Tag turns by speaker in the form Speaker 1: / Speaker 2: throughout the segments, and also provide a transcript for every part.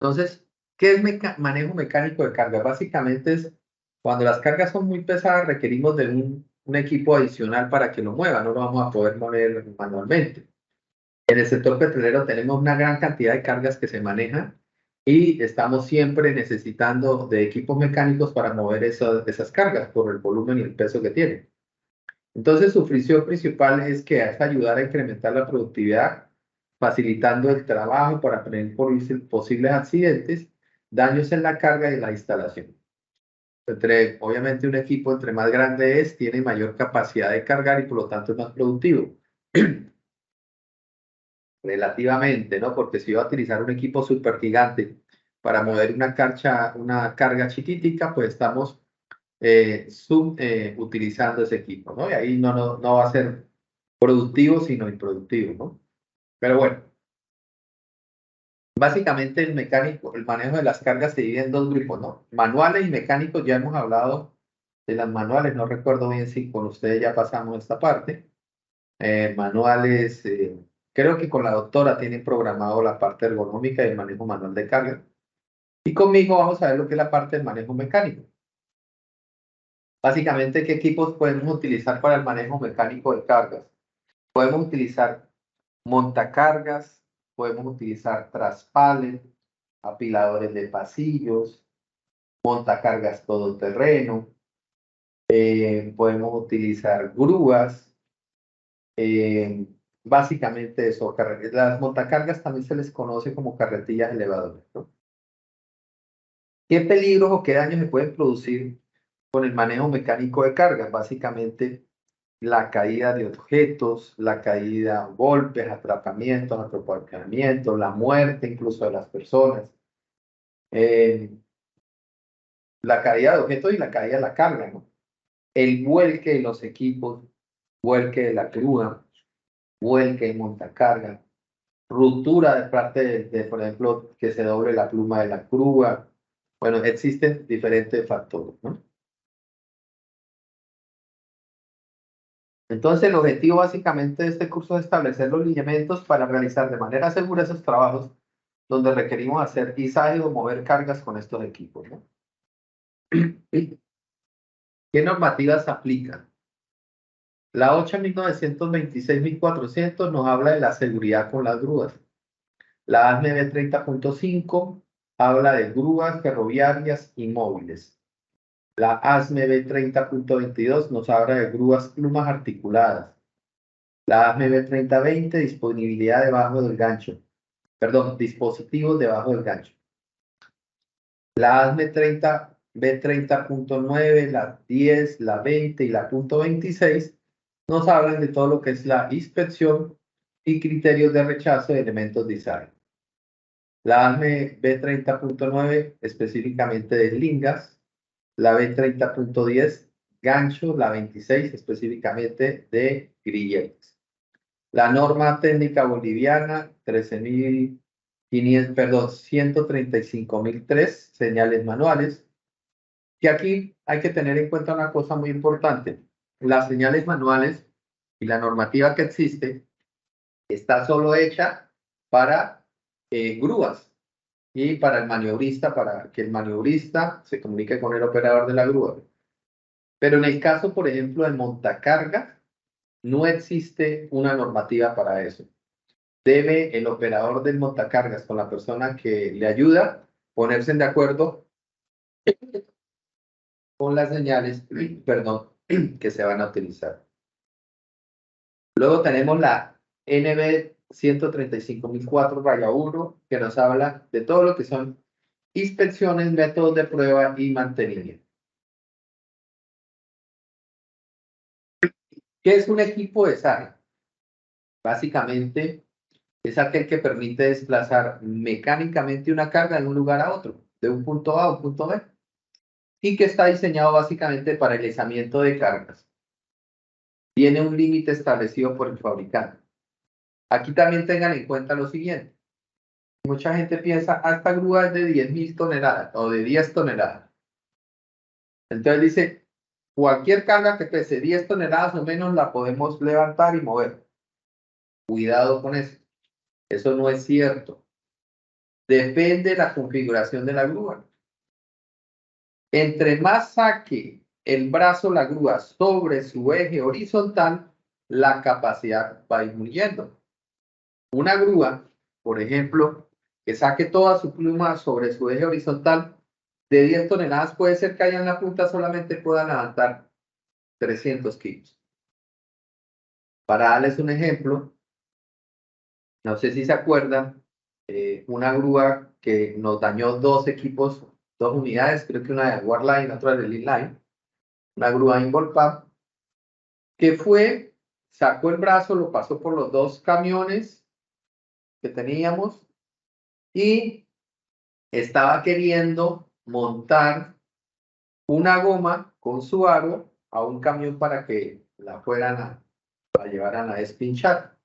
Speaker 1: Entonces, ¿qué es manejo mecánico de carga? Básicamente es cuando las cargas son muy pesadas, requerimos de un equipo adicional para que lo mueva, no lo vamos a poder mover manualmente. En el sector petrolero tenemos una gran cantidad de cargas que se manejan y estamos siempre necesitando de equipos mecánicos para mover esas cargas por el volumen y el peso que tienen. Entonces, su función principal es que es ayudar a incrementar la productividad, facilitando el trabajo para prevenir posibles accidentes, daños en la carga y en la instalación. Obviamente, un equipo entre más grande es, tiene mayor capacidad de cargar y por lo tanto es más productivo. Relativamente, ¿no? Porque si va a utilizar un equipo súper gigante para mover una carga chiquitica, pues estamos utilizando ese equipo, ¿no? Y ahí no va a ser productivo, sino improductivo, ¿no? Pero bueno, básicamente el manejo de las cargas se divide en dos grupos, ¿no? Manuales y mecánicos, ya hemos hablado de las manuales, no recuerdo bien si con ustedes ya pasamos esta parte. Manuales, creo que con la doctora tienen programado la parte ergonómica y el manejo manual de carga. Y conmigo vamos a ver lo que es la parte del manejo mecánico. Básicamente, ¿qué equipos podemos utilizar para el manejo mecánico de cargas? Podemos utilizar montacargas, podemos utilizar traspales, apiladores de pasillos, montacargas todoterreno, podemos utilizar grúas, eh, básicamente eso. Las montacargas también se les conoce como carretillas elevadoras, ¿no? ¿Qué peligros o qué daños se pueden producir con el manejo mecánico de cargas? Básicamente la caída de objetos, la caída, golpes, atrapamientos, atropellamientos, la muerte incluso de las personas, eh, la caída de objetos y la caída de la carga, ¿no? El vuelque de los equipos, vuelque de la grúa, vuelque de montacarga, ruptura de parte por ejemplo, que se doble la pluma de la grúa. Bueno, existen diferentes factores, ¿no? Entonces, el objetivo básicamente de este curso es establecer los lineamientos para realizar de manera segura esos trabajos donde requerimos hacer izaje o mover cargas con estos equipos, ¿no? ¿Qué normativas aplican? La 8.926.400 nos habla de la seguridad con las grúas. La ASME 30.5 habla de grúas ferroviarias y móviles. La ASME 30.22 nos habla de grúas plumas articuladas. La ASME 3020, disponibilidad debajo del gancho. Perdón, dispositivos debajo del gancho. La ASME 30, B30.9, la 10, la 20 y la punto 26 nos hablan de todo lo que es la inspección y criterios de rechazo de elementos design. La ASME B30.9 específicamente de lingas, la B30.10 gancho, la 26 específicamente de grilletes. La norma técnica boliviana 13.500, perdón, 135.003 señales manuales. Y aquí hay que tener en cuenta una cosa muy importante. Las señales manuales y la normativa que existe está solo hecha para grúas y para el maniobrista, para que el maniobrista se comunique con el operador de la grúa. Pero en el caso, por ejemplo, de montacargas, no existe una normativa para eso. Debe el operador del montacargas con la persona que le ayuda ponerse de acuerdo con las señales, perdón, que se van a utilizar. Luego tenemos la NB 135.004-1, que nos habla de todo lo que son inspecciones, métodos de prueba y mantenimiento. ¿Qué es un equipo de SAR? Básicamente es aquel que permite desplazar mecánicamente una carga de un lugar a otro, de un punto A a un punto B, y que está diseñado básicamente para el izamiento de cargas. Tiene un límite establecido por el fabricante. Aquí también tengan en cuenta lo siguiente. Mucha gente piensa, esta grúa es de 10.000 toneladas o de 10 toneladas. Entonces dice, cualquier carga que pese 10 toneladas o menos la podemos levantar y mover. Cuidado con eso. Eso no es cierto. Depende de la configuración de la grúa. Entre más saque el brazo la grúa sobre su eje horizontal, la capacidad va disminuyendo. Una grúa, por ejemplo, que saque toda su pluma sobre su eje horizontal, de 10 toneladas puede ser que allá en la punta solamente pueda levantar 300 kilos. Para darles un ejemplo, no sé si se acuerdan, una grúa que nos dañó dos equipos, dos unidades, creo que una de Warline, otra de Line, una grúa Involpap, que fue, sacó el brazo, lo pasó por los dos camiones que teníamos y estaba queriendo montar una goma con su aro a un camión para que la llevaran a despinchar.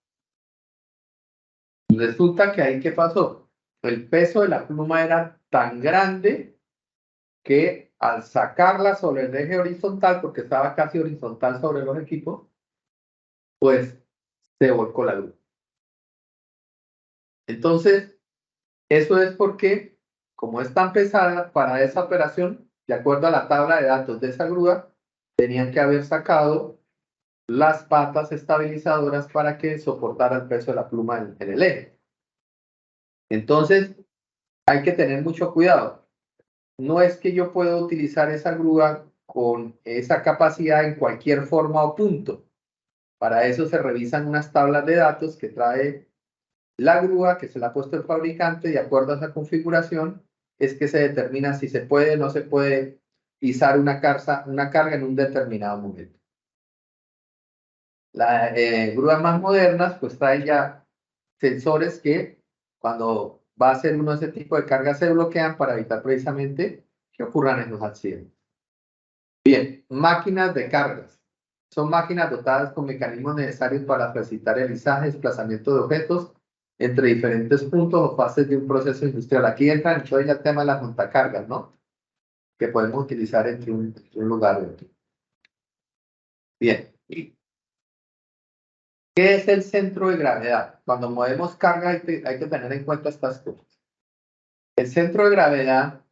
Speaker 1: Resulta que ahí, ¿qué pasó? El peso de la pluma era tan grande que al sacarla sobre el eje horizontal, porque estaba casi horizontal sobre los equipos, pues se volcó la luz. Entonces, eso es porque, como es tan pesada para esa operación, de acuerdo a la tabla de datos de esa grúa, tenían que haber sacado las patas estabilizadoras para que soportara el peso de la pluma en el eje. Entonces, hay que tener mucho cuidado. No es que yo pueda utilizar esa grúa con esa capacidad en cualquier forma o punto. Para eso se revisan unas tablas de datos que trae la grúa, que se la ha puesto el fabricante, de acuerdo a esa configuración, es que se determina si se puede o no se puede pisar una carga en un determinado momento. Las grúas más modernas pues traen ya sensores que cuando va a hacer uno de ese tipo de cargas se bloquean para evitar precisamente que ocurran esos accidentes. Bien, máquinas de cargas. Son máquinas dotadas con mecanismos necesarios para facilitar el izaje, desplazamiento de objetos entre diferentes puntos o fases de un proceso industrial. Aquí entra todo el tema de las montacargas, ¿no? Que podemos utilizar entre un lugar y otro. Bien. ¿Qué es el centro de gravedad? Cuando movemos carga hay que tener en cuenta estas cosas. El centro de gravedad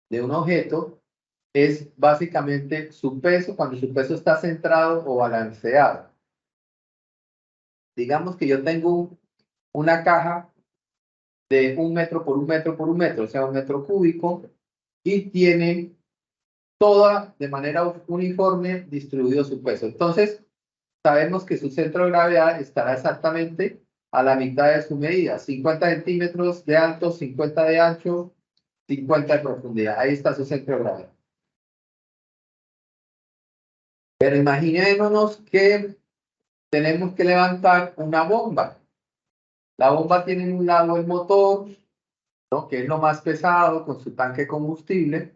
Speaker 1: de un objeto es básicamente su peso, cuando su peso está centrado o balanceado. Digamos que yo tengo una caja de 1 metro por 1 metro por 1 metro, o sea, 1 metro cúbico, y tiene toda de manera uniforme distribuido su peso. Entonces, sabemos que su centro de gravedad estará exactamente a la mitad de su medida, 50 centímetros de alto, 50 de ancho, 50 de profundidad. Ahí está su centro de gravedad. Pero imaginémonos que tenemos que levantar una bomba. La bomba tiene en un lado el motor, ¿no? Que es lo más pesado, con su tanque de combustible,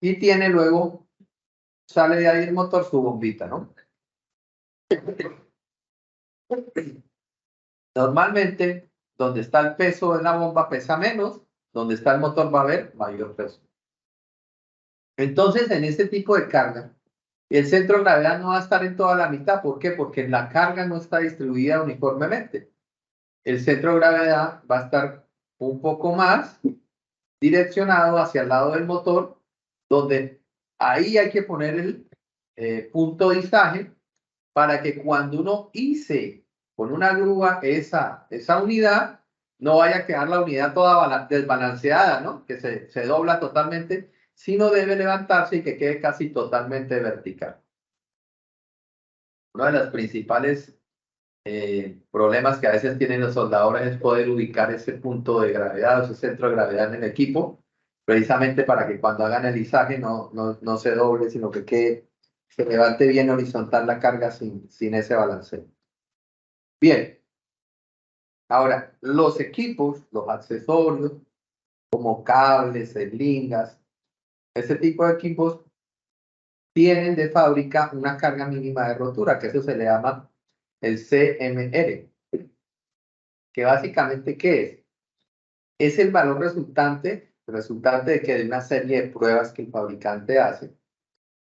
Speaker 1: y tiene luego, sale de ahí el motor, su bombita, ¿no? Normalmente, donde está el peso de la bomba pesa menos, donde está el motor va a haber mayor peso. Entonces, en este tipo de carga, el centro de gravedad no va a estar en toda la mitad. ¿Por qué? Porque la carga no está distribuida uniformemente. El centro de gravedad va a estar un poco más direccionado hacia el lado del motor, donde ahí hay que poner el punto de izaje para que cuando uno hice con una grúa esa unidad, no vaya a quedar la unidad toda desbalanceada, ¿no? Que se dobla totalmente, sino debe levantarse y que quede casi totalmente vertical. Uno de los principales problemas que a veces tienen los soldadores es poder ubicar ese punto de gravedad o ese centro de gravedad en el equipo, precisamente para que cuando hagan el izaje no se doble, sino que se levante bien horizontal la carga sin ese balanceo. Bien, ahora los equipos, los accesorios, como cables, slingas, ese tipo de equipos tienen de fábrica una carga mínima de rotura, que eso se le llama el CMR, que básicamente, ¿qué es? Es el valor resultante de que de una serie de pruebas que el fabricante hace,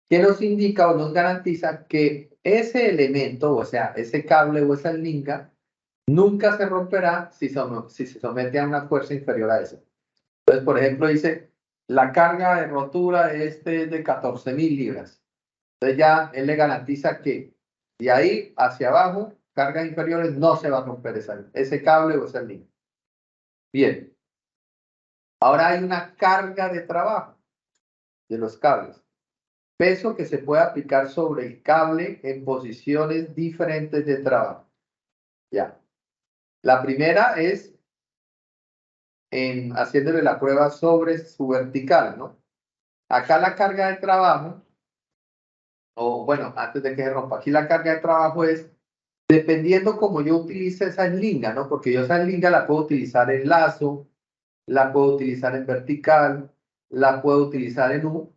Speaker 1: que nos indica o nos garantiza que ese elemento, o sea, ese cable o esa slinga, nunca se romperá si se somete a una fuerza inferior a esa. Entonces, por ejemplo, dice, la carga de rotura de este es de 14.000 libras. Entonces ya él le garantiza que de ahí hacia abajo, cargas inferiores, no se va a romper ese cable o esa línea. Bien. Ahora hay una carga de trabajo de los cables. Peso que se puede aplicar sobre el cable en posiciones diferentes de trabajo. Ya. La primera es haciéndole la prueba sobre su vertical, ¿no? Acá la carga de trabajo, o bueno, antes de que se rompa, aquí la carga de trabajo es dependiendo cómo yo utilice esa eslinga, ¿no? Porque yo esa eslinga la puedo utilizar en lazo, la puedo utilizar en vertical, la puedo utilizar en U.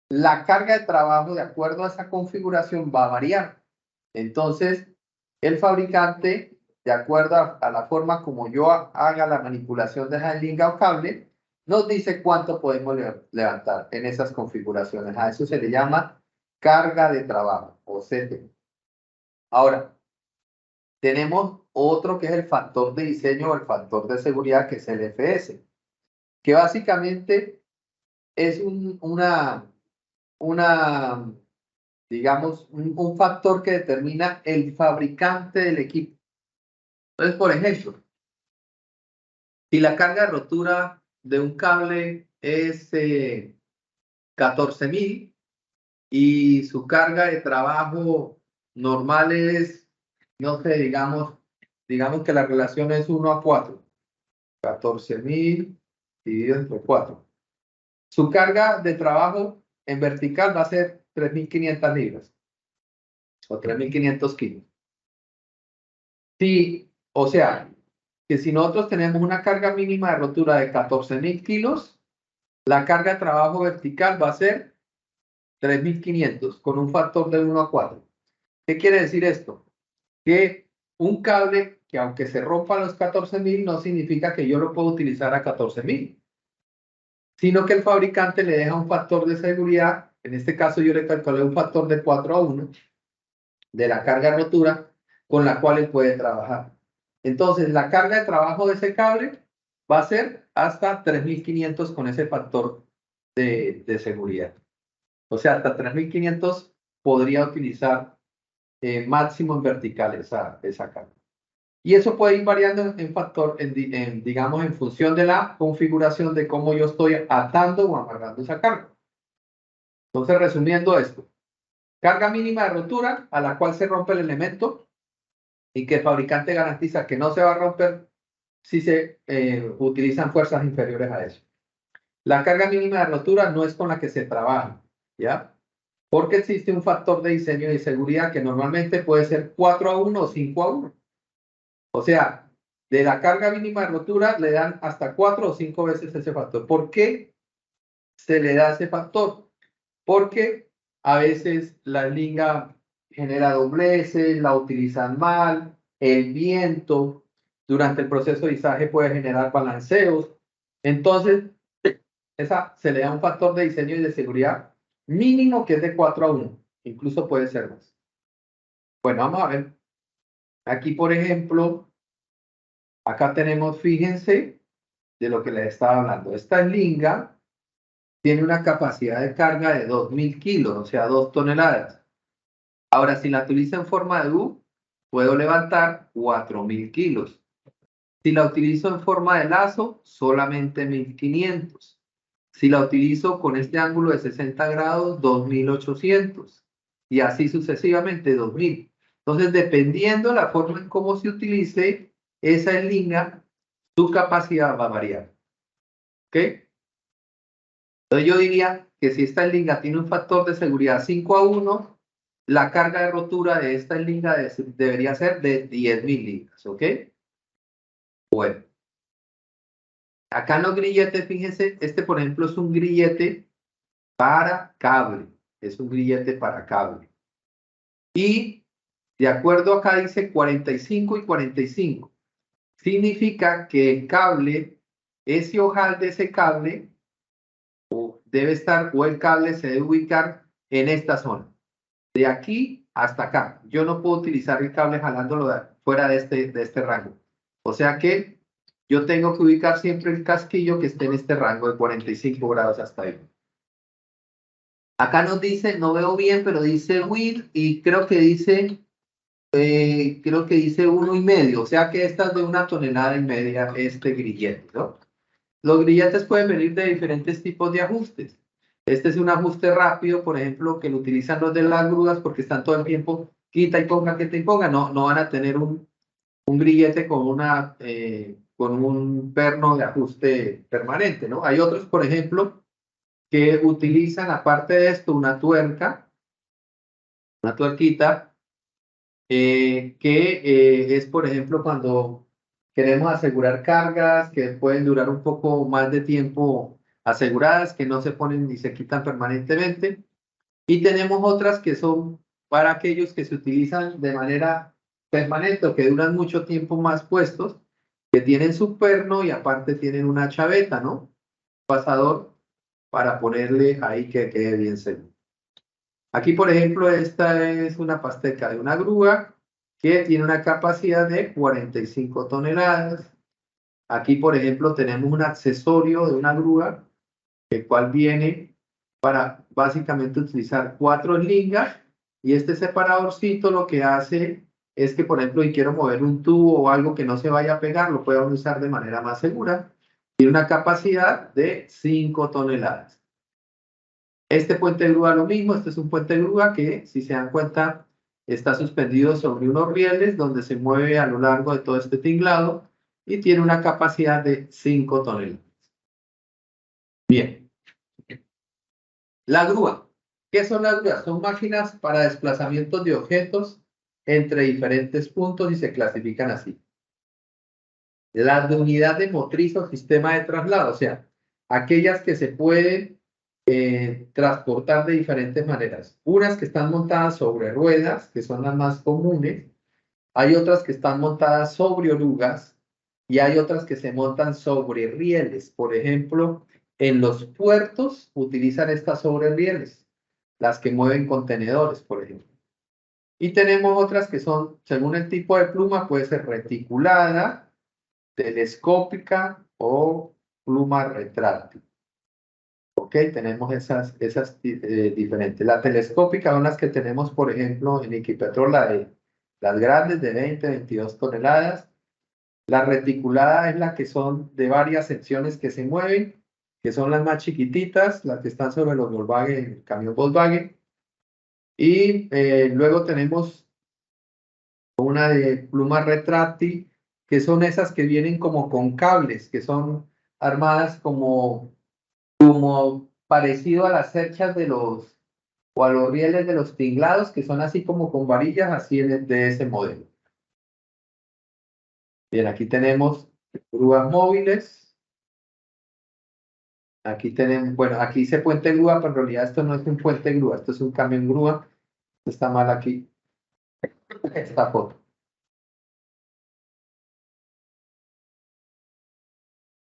Speaker 1: La carga de trabajo, de acuerdo a esa configuración, va a variar. Entonces, el fabricante, de acuerdo a la forma como yo haga la manipulación de esa eslinga o cable, nos dice cuánto podemos levantar en esas configuraciones. A eso se le llama carga de trabajo o CT. Ahora, tenemos otro que es el factor de diseño o el factor de seguridad, que es el FS, que básicamente es digamos, un factor que determina el fabricante del equipo. Entonces, por ejemplo, si la carga de rotura de un cable es 14.000 y su carga de trabajo normal es, no sé, digamos que la relación es 1:4. 14.000 dividido entre 4. Su carga de trabajo en vertical va a ser 3.500 libras o 3.500 kilos. Sí, o sea, que si nosotros tenemos una carga mínima de rotura de 14.000 kilos, la carga de trabajo vertical va a ser 3.500 con un factor de 1:4. ¿Qué quiere decir esto? Que un cable que aunque se rompa a los 14.000 no significa que yo lo pueda utilizar a 14.000, sino que el fabricante le deja un factor de seguridad. En este caso yo le calculé un factor de 4:1 de la carga de rotura con la cual él puede trabajar. Entonces, la carga de trabajo de ese cable va a ser hasta 3.500 con ese factor de seguridad. O sea, hasta 3.500 podría utilizar máximo en vertical esa carga. Y eso puede ir variando en factor, digamos, en función de la configuración de cómo yo estoy atando o amarrando esa carga. Entonces, resumiendo esto, carga mínima de rotura a la cual se rompe el elemento y que el fabricante garantiza que no se va a romper si se utilizan fuerzas inferiores a eso. La carga mínima de rotura no es con la que se trabaja, ¿ya? Porque existe un factor de diseño y seguridad que normalmente puede ser 4:1 o 5:1. O sea, de la carga mínima de rotura le dan hasta 4 o 5 veces ese factor. ¿Por qué se le da ese factor? Porque a veces la eslinga genera dobleces, la utilizan mal, el viento durante el proceso de izaje puede generar balanceos. Entonces, esa se le da un factor de diseño y de seguridad mínimo que es de 4:1. Incluso puede ser más. Bueno, vamos a ver. Aquí, por ejemplo, acá tenemos, fíjense, de lo que les estaba hablando. Esta eslinga tiene una capacidad de carga de 2.000 kilos, o sea, 2 toneladas. Ahora, si la utilizo en forma de U, puedo levantar 4.000 kilos. Si la utilizo en forma de lazo, solamente 1.500. Si la utilizo con este ángulo de 60 grados, 2.800. Y así sucesivamente, 2.000. Entonces, dependiendo de la forma en cómo se utilice esa eslinga, su capacidad va a variar. ¿Ok? Entonces, yo diría que si esta eslinga tiene un factor de seguridad 5:1, la carga de rotura de esta eslinga debería ser de 10.000 libras. ¿Ok? Bueno. Acá en los grilletes, fíjense, este por ejemplo es un grillete para cable. Es un grillete para cable. Y de acuerdo acá dice 45 y 45. Significa que el cable, ese ojal de ese cable, debe estar, o el cable se debe ubicar en esta zona. De aquí hasta acá. Yo no puedo utilizar el cable jalándolo fuera de este rango. O sea que yo tengo que ubicar siempre el casquillo que esté en este rango de 45 grados hasta ahí. Acá nos dice, no veo bien, pero dice width y creo que dice 1,5, o sea que esta es de 1,5 toneladas este grillete, ¿no? Los grilletes pueden venir de diferentes tipos de ajustes. Este es un ajuste rápido, por ejemplo, que lo utilizan los de las grúas porque están todo el tiempo quita y ponga, quita y ponga. No van a tener un grillete con un perno de ajuste permanente, ¿no? Hay otros, por ejemplo, que utilizan, aparte de esto, una tuerquita, que es, por ejemplo, cuando queremos asegurar cargas que pueden durar un poco más de tiempo aseguradas, que no se ponen ni se quitan permanentemente. Y tenemos otras que son para aquellos que se utilizan de manera permanente o que duran mucho tiempo más puestos, que tienen su perno y aparte tienen una chaveta, ¿no? Pasador para ponerle ahí que quede bien seguro. Aquí, por ejemplo, esta es una pasteca de una grúa que tiene una capacidad de 45 toneladas. Aquí, por ejemplo, tenemos un accesorio de una grúa, el cual viene para básicamente utilizar 4 lingas y este separadorcito lo que hace es que, por ejemplo, si quiero mover un tubo o algo que no se vaya a pegar, lo puedo usar de manera más segura. Tiene una capacidad de 5 toneladas. Este puente de grúa lo mismo, este es un puente de grúa que, si se dan cuenta, está suspendido sobre unos rieles donde se mueve a lo largo de todo este tinglado y tiene una capacidad de 5 toneladas. Bien. La grúa. ¿Qué son las grúas? Son máquinas para desplazamientos de objetos entre diferentes puntos y se clasifican así. Las de unidad de motriz o sistema de traslado, o sea, aquellas que se pueden transportar de diferentes maneras. Unas que están montadas sobre ruedas, que son las más comunes. Hay otras que están montadas sobre orugas y hay otras que se montan sobre rieles. Por ejemplo, en los puertos utilizan estas sobre rieles, las que mueven contenedores, por ejemplo. Y tenemos otras que son, según el tipo de pluma, puede ser reticulada, telescópica o pluma retráctil. Ok, tenemos esas diferentes. La telescópica son las que tenemos, por ejemplo, en Equipetrol, las grandes de 20, 22 toneladas. La reticulada es la que son de varias secciones que se mueven, que son las más chiquititas, las que están sobre los Volkswagen, el camión Volkswagen. Y luego tenemos una de pluma retráctil, que son esas que vienen como con cables, que son armadas como parecido a las cerchas o a los rieles de los tinglados, que son así como con varillas, así de ese modelo. Bien, aquí tenemos grúas móviles. Aquí tenemos, bueno, aquí dice puente grúa, pero en realidad esto no es un puente grúa, esto es un camión grúa. Está mal aquí esta foto.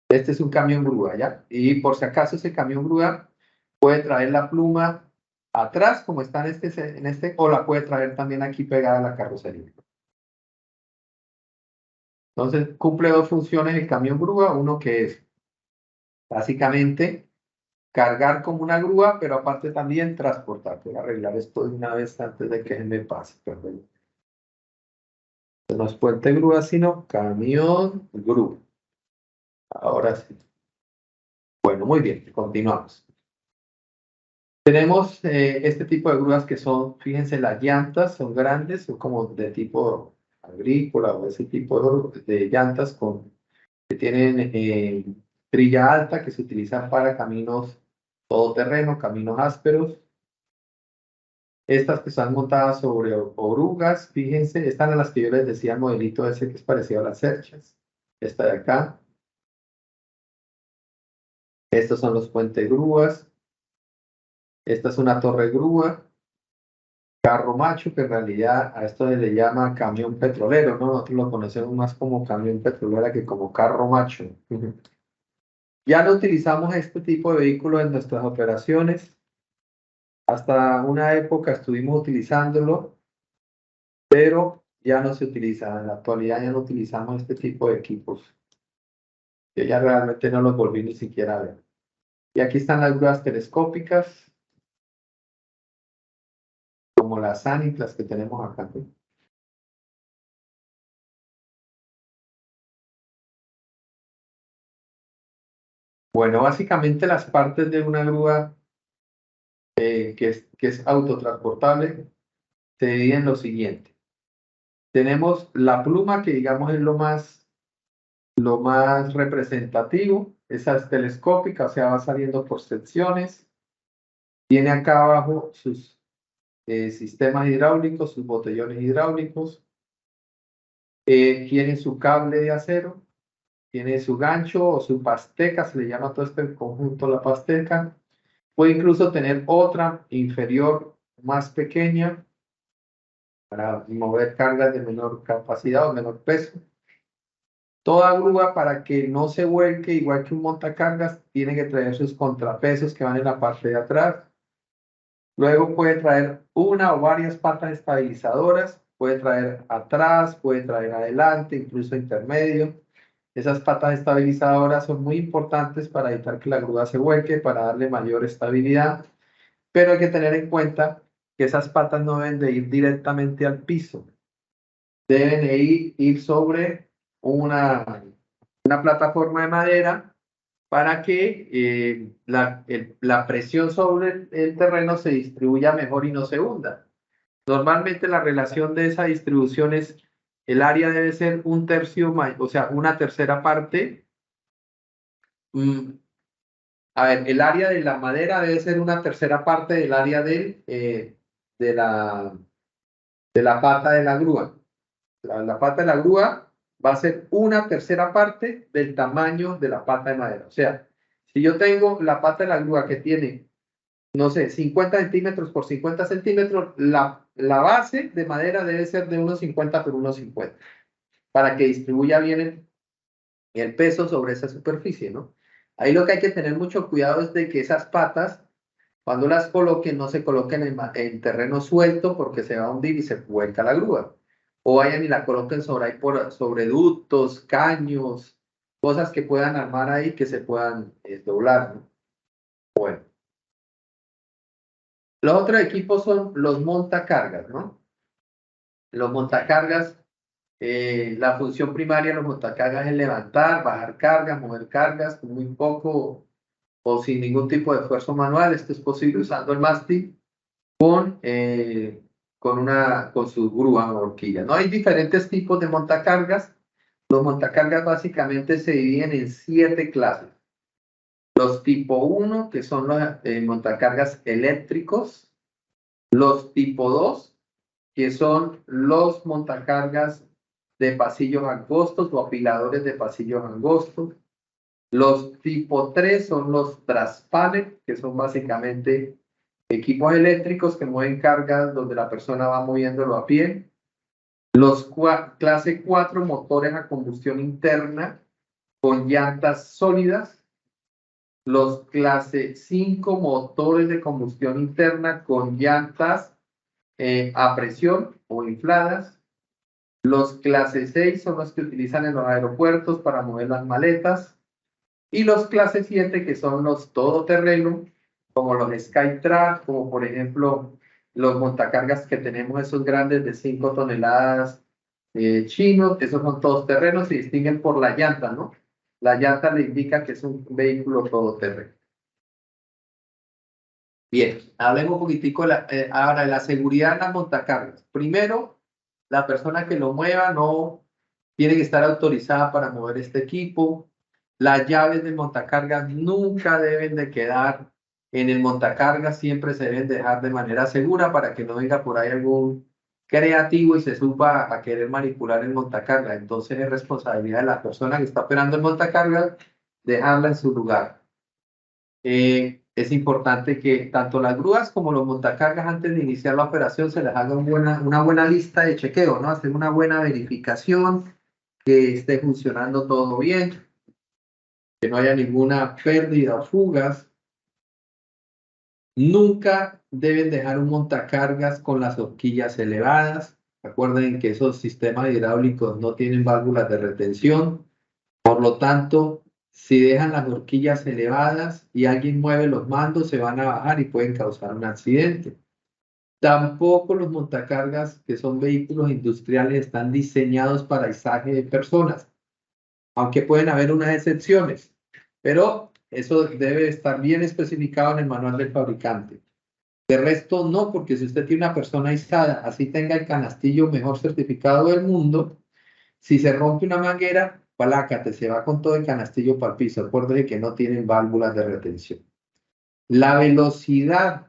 Speaker 1: Este es un camión grúa, ¿ya? Y por si acaso ese camión grúa puede traer la pluma atrás, como está en este, o la puede traer también aquí pegada a la carrocería. Entonces, cumple dos funciones el camión grúa. Uno que es básicamente cargar como una grúa, pero aparte también transportar. Voy a arreglar esto de una vez antes de que me pase. Perdón. No es puente grúa, sino camión grúa. Ahora sí. Bueno, muy bien, continuamos. Tenemos este tipo de grúas que son, fíjense, las llantas son grandes, son como de tipo agrícola o ese tipo de llantas que tienen trilla alta, que se utilizan para caminos todoterreno, caminos ásperos. Estas que están montadas sobre orugas, fíjense, están a las que yo les decía el modelito ese que es parecido a las cerchas. Esta de acá. Estos son los puentes grúas. Esta es una torre grúa. Carro macho, que en realidad a esto se le llama camión petrolero, ¿no? Nosotros lo conocemos más como camión petrolera que como carro macho. Ya no utilizamos este tipo de vehículos en nuestras operaciones. Hasta una época estuvimos utilizándolo, pero ya no se utiliza, en la actualidad ya no utilizamos este tipo de equipos. Yo ya realmente no los volví ni siquiera a ver. Y aquí están las grúas telescópicas, como las SANIC, las que tenemos acá. Bueno, básicamente las partes de una grúa que es autotransportable se dividen en lo siguiente. Tenemos la pluma, que digamos es lo más representativo. Esa es telescópica, o sea, va saliendo por secciones. Tiene acá abajo sus sistemas hidráulicos, sus botellones hidráulicos. Tiene su cable de acero, tiene su gancho o su pasteca, se le llama a todo este conjunto la pasteca. Puede incluso tener otra inferior más pequeña para mover cargas de menor capacidad o menor peso. Toda grúa, para que no se vuelque igual que un montacargas, tiene que traer sus contrapesos que van en la parte de atrás. Luego puede traer una o varias patas estabilizadoras, puede traer atrás, puede traer adelante, incluso intermedio. Esas patas estabilizadoras son muy importantes para evitar que la grúa se vuelque, para darle mayor estabilidad, pero hay que tener en cuenta que esas patas no deben de ir directamente al piso, deben de ir sobre una plataforma de madera para que la presión sobre el terreno se distribuya mejor y no se hunda. Normalmente la relación de esa distribución es el área debe ser un tercio, o sea, una tercera parte. A ver, el área de la madera debe ser una tercera parte del área de la pata de la grúa. La pata de la grúa va a ser una tercera parte del tamaño de la pata de madera. O sea, si yo tengo la pata de la grúa que tiene, no sé, 50 centímetros por 50 centímetros, la base de madera debe ser de unos 50 por unos 50, para que distribuya bien el peso sobre esa superficie, ¿no? Ahí lo que hay que tener mucho cuidado es de que esas patas, cuando las coloquen, no se coloquen en terreno suelto, porque se va a hundir y se vuelca la grúa. O vayan y la coloquen sobre ductos, caños, cosas que puedan armar ahí, que se puedan doblar, ¿no? Bueno, los otros equipos son los montacargas, ¿no? Los montacargas, la función primaria de los montacargas es levantar, bajar cargas, mover cargas con muy poco o sin ningún tipo de esfuerzo manual. Esto es posible usando el mástil con su grúa o horquilla. ¿No? Hay diferentes tipos de montacargas. Los montacargas básicamente se dividen en 7 clases. Los tipo 1, que son los montacargas eléctricos. Los tipo 2, que son los montacargas de pasillos angostos o apiladores de pasillos angostos. Los tipo 3 son los traspalet, que son básicamente equipos eléctricos que mueven cargas donde la persona va moviéndolo a pie. Los clase 4, motores a combustión interna con llantas sólidas. Los clase 5, motores de combustión interna con llantas a presión o infladas. Los clase 6 son los que utilizan en los aeropuertos para mover las maletas. Y los clase 7, que son los todoterreno, como los Skytrack, como por ejemplo los montacargas que tenemos, esos grandes de 5 toneladas chinos, esos son todos terrenos, se distinguen por la llanta, ¿no? La llanta le indica que es un vehículo todoterreno. Bien, hablemos un poquitico ahora de la seguridad en las montacargas. Primero, la persona que lo mueva no tiene que estar autorizada para mover este equipo. Las llaves del montacargas nunca deben de quedar en el montacargas, siempre se deben dejar de manera segura para que no venga por ahí algún creativo y se suba a querer manipular el montacargas. Entonces es responsabilidad de la persona que está operando el montacargas dejarla en su lugar. Es importante que tanto las grúas como los montacargas, antes de iniciar la operación, se les haga una buena lista de chequeo, ¿no? Hacer una buena verificación, que esté funcionando todo bien, que no haya ninguna pérdida o fugas. Nunca deben dejar un montacargas con las horquillas elevadas. Recuerden que esos sistemas hidráulicos no tienen válvulas de retención, por lo tanto, si dejan las horquillas elevadas y alguien mueve los mandos, se van a bajar y pueden causar un accidente. Tampoco los montacargas, que son vehículos industriales, están diseñados para izaje de personas, aunque pueden haber unas excepciones, pero eso debe estar bien especificado en el manual del fabricante. De resto, no, porque si usted tiene una persona izada, así tenga el canastillo mejor certificado del mundo, si se rompe una manguera, palácate, se va con todo el canastillo para el piso. Acuérdese que no tienen válvulas de retención. La velocidad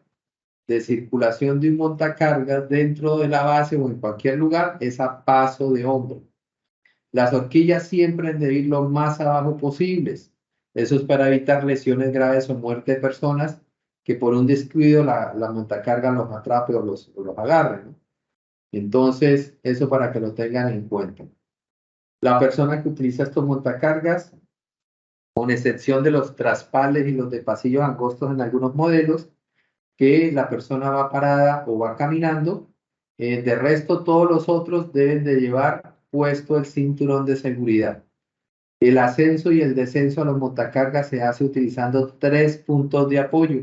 Speaker 1: de circulación de un montacargas dentro de la base o en cualquier lugar es a paso de hombro. Las horquillas siempre han de ir lo más abajo posibles. Eso es para evitar lesiones graves o muerte de personas que por un descuido la montacarga los atrape o los agarre, ¿no? Entonces, eso para que lo tengan en cuenta. La persona que utiliza estos montacargas, con excepción de los traspales y los de pasillos angostos en algunos modelos, que la persona va parada o va caminando, de resto todos los otros deben de llevar puesto el cinturón de seguridad. El ascenso y el descenso a los montacargas se hace utilizando 3 puntos de apoyo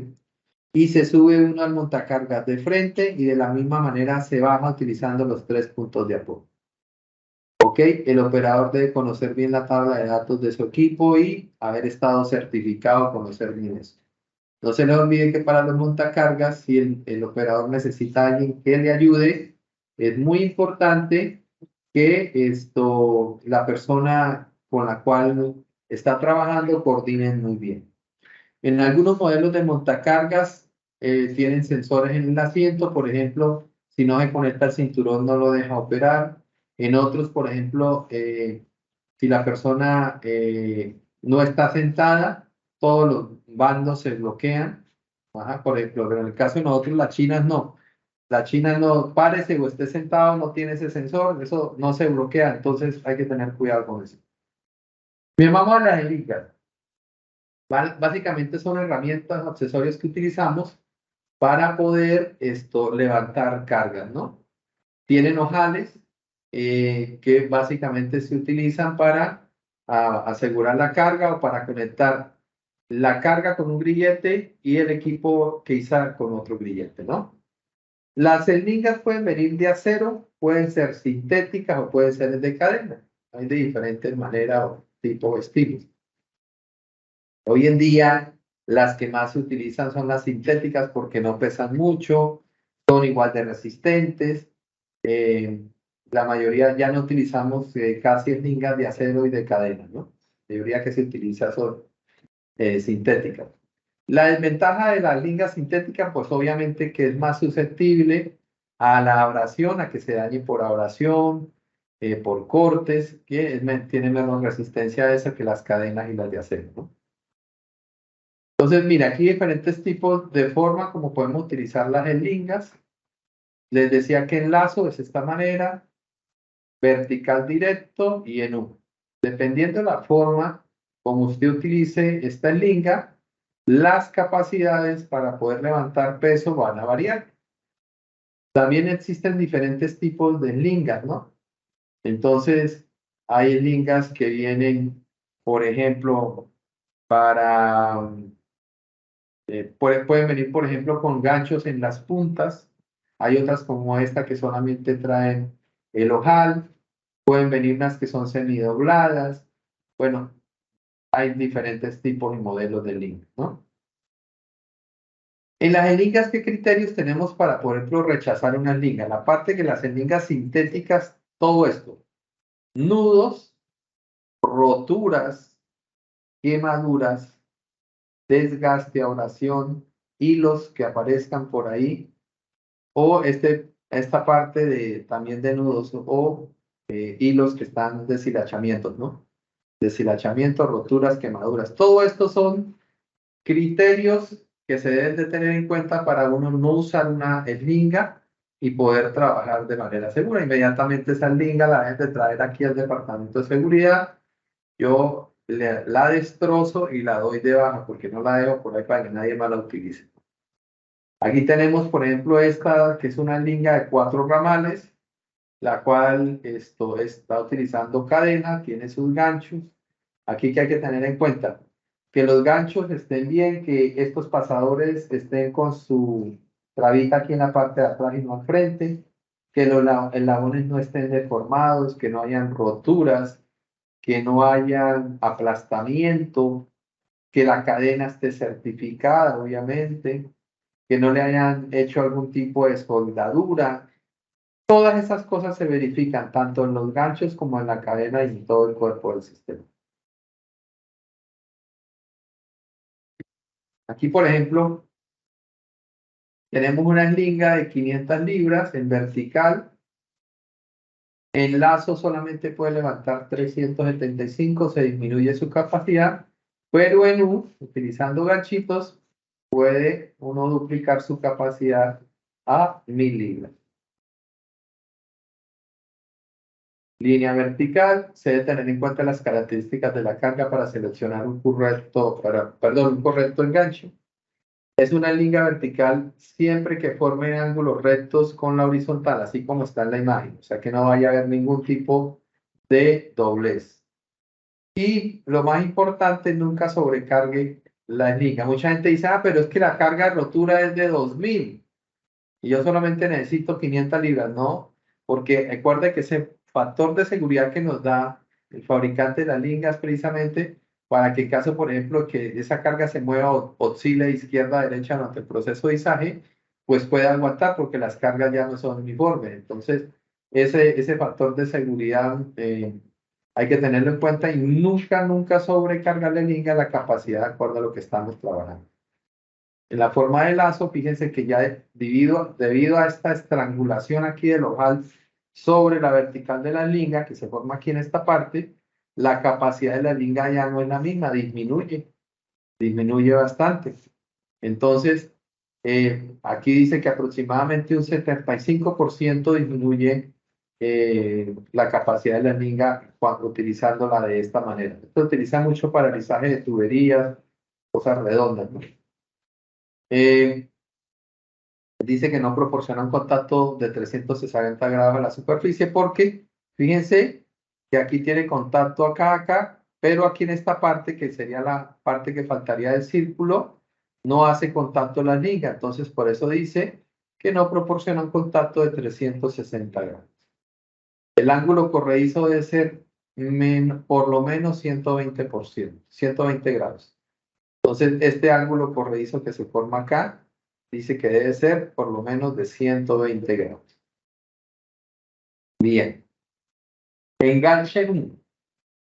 Speaker 1: y se sube uno al montacargas de frente y de la misma manera se baja utilizando los 3 puntos de apoyo. Ok, el operador debe conocer bien la tabla de datos de su equipo y haber estado certificado, conocer bien eso. No se le olvide que para los montacargas, si el operador necesita a alguien que le ayude, es muy importante que la persona con la cual está trabajando coordinen muy bien. En algunos modelos de montacargas tienen sensores en el asiento, por ejemplo, si no se conecta el cinturón no lo deja operar. En otros, por ejemplo, si la persona no está sentada, todos los bandos se bloquean. Ajá, por ejemplo, pero en el caso de nosotros, las chinas no. La china no, párese o esté sentado, no tiene ese sensor, eso no se bloquea, entonces hay que tener cuidado con eso. Bien, vamos a las hélicas. Básicamente son herramientas, accesorios que utilizamos para poder levantar cargas, ¿no? Tienen ojales que básicamente se utilizan para asegurar la carga o para conectar la carga con un grillete y el equipo que izar con otro grillete, ¿no? Las celdingas pueden venir de acero, pueden ser sintéticas o pueden ser de cadena. Hay de diferentes maneras o tipos o estilos. Hoy en día, las que más se utilizan son las sintéticas porque no pesan mucho, son igual de resistentes. La mayoría ya no utilizamos casi eslingas de acero y de cadena, ¿no? La mayoría que se utiliza son sintéticas. La desventaja de la linga sintética, pues obviamente que es más susceptible a la abrasión, a que se dañe por abrasión, por cortes, que tiene menos resistencia a eso que las cadenas y las de acero, ¿no? Entonces, mira, aquí hay diferentes tipos de forma como podemos utilizar las lingas. Les decía que en lazo es esta manera, vertical directo y en U. Dependiendo de la forma como usted utilice esta linga, las capacidades para poder levantar peso van a variar. También existen diferentes tipos de lingas, ¿no? Entonces, hay lingas que vienen, por ejemplo, pueden venir, por ejemplo, con ganchos en las puntas. Hay otras como esta que solamente traen el ojal. Pueden venir unas que son semidobladas. Bueno, hay diferentes tipos y modelos de lingas, ¿no? En las lingas, ¿qué criterios tenemos para, por ejemplo, rechazar una linga? La parte que las lingas sintéticas, todo esto, nudos, roturas, quemaduras, desgaste, abrasión, hilos que aparezcan por ahí, o esta parte también de nudos o hilos que están deshilachamientos, ¿no? Deshilachamientos, roturas, quemaduras. Todo esto son criterios que se deben de tener en cuenta para uno no usar una eslinga y poder trabajar de manera segura. Inmediatamente esa eslinga la deben de traer aquí al departamento de seguridad. Yo la destrozo y la doy de baja porque no la dejo por ahí para que nadie más la utilice. Aquí tenemos, por ejemplo, esta que es una eslinga de 4 ramales. la cual esto está utilizando cadena, tiene sus ganchos. Aquí que hay que tener en cuenta que los ganchos estén bien, que estos pasadores estén con su trabita aquí en la parte de atrás y no al frente, que los eslabones no estén deformados, que no hayan roturas, que no hayan aplastamiento, que la cadena esté certificada, obviamente, que no le hayan hecho algún tipo de soldadura. Todas esas cosas se verifican tanto en los ganchos como en la cadena y en todo el cuerpo del sistema. Aquí, por ejemplo, tenemos una eslinga de 500 libras en vertical. El lazo solamente puede levantar 375, se disminuye su capacidad, pero en U, utilizando ganchitos, puede uno duplicar su capacidad a 1000 libras. Línea vertical, se debe tener en cuenta las características de la carga para seleccionar un correcto enganche. Es una línea vertical siempre que forme ángulos rectos con la horizontal, así como está en la imagen. O sea, que no vaya a haber ningún tipo de doblez. Y lo más importante, nunca sobrecargue la línea. Mucha gente dice, pero es que la carga de rotura es de 2000 y yo solamente necesito 500 libras. No, porque recuerde que ese factor de seguridad que nos da el fabricante de las lingas precisamente para que en caso, por ejemplo, que esa carga se mueva o oscile de izquierda a derecha durante el proceso de izaje, pues puede aguantar porque las cargas ya no son uniformes. Entonces, ese factor de seguridad hay que tenerlo en cuenta y nunca sobrecargar la linga la capacidad de acuerdo a lo que estamos trabajando. En la forma de lazo, fíjense que ya debido a esta estrangulación aquí del ojal sobre la vertical de la linga que se forma aquí en esta parte, la capacidad de la linga ya no es la misma, disminuye bastante. Entonces, aquí dice que aproximadamente un 75% disminuye la capacidad de la linga cuando utilizándola de esta manera. Esto se utiliza mucho para alisaje de tuberías, cosas redondas, ¿no? Dice que no proporciona un contacto de 360 grados a la superficie porque fíjense que aquí tiene contacto acá, pero aquí en esta parte, que sería la parte que faltaría del círculo, no hace contacto la liga. Entonces, por eso dice que no proporciona un contacto de 360 grados. El ángulo corredizo debe ser por lo menos 120 grados. Entonces, este ángulo corredizo que se forma acá, dice que debe ser por lo menos de 120 grados. Bien. Enganche 1.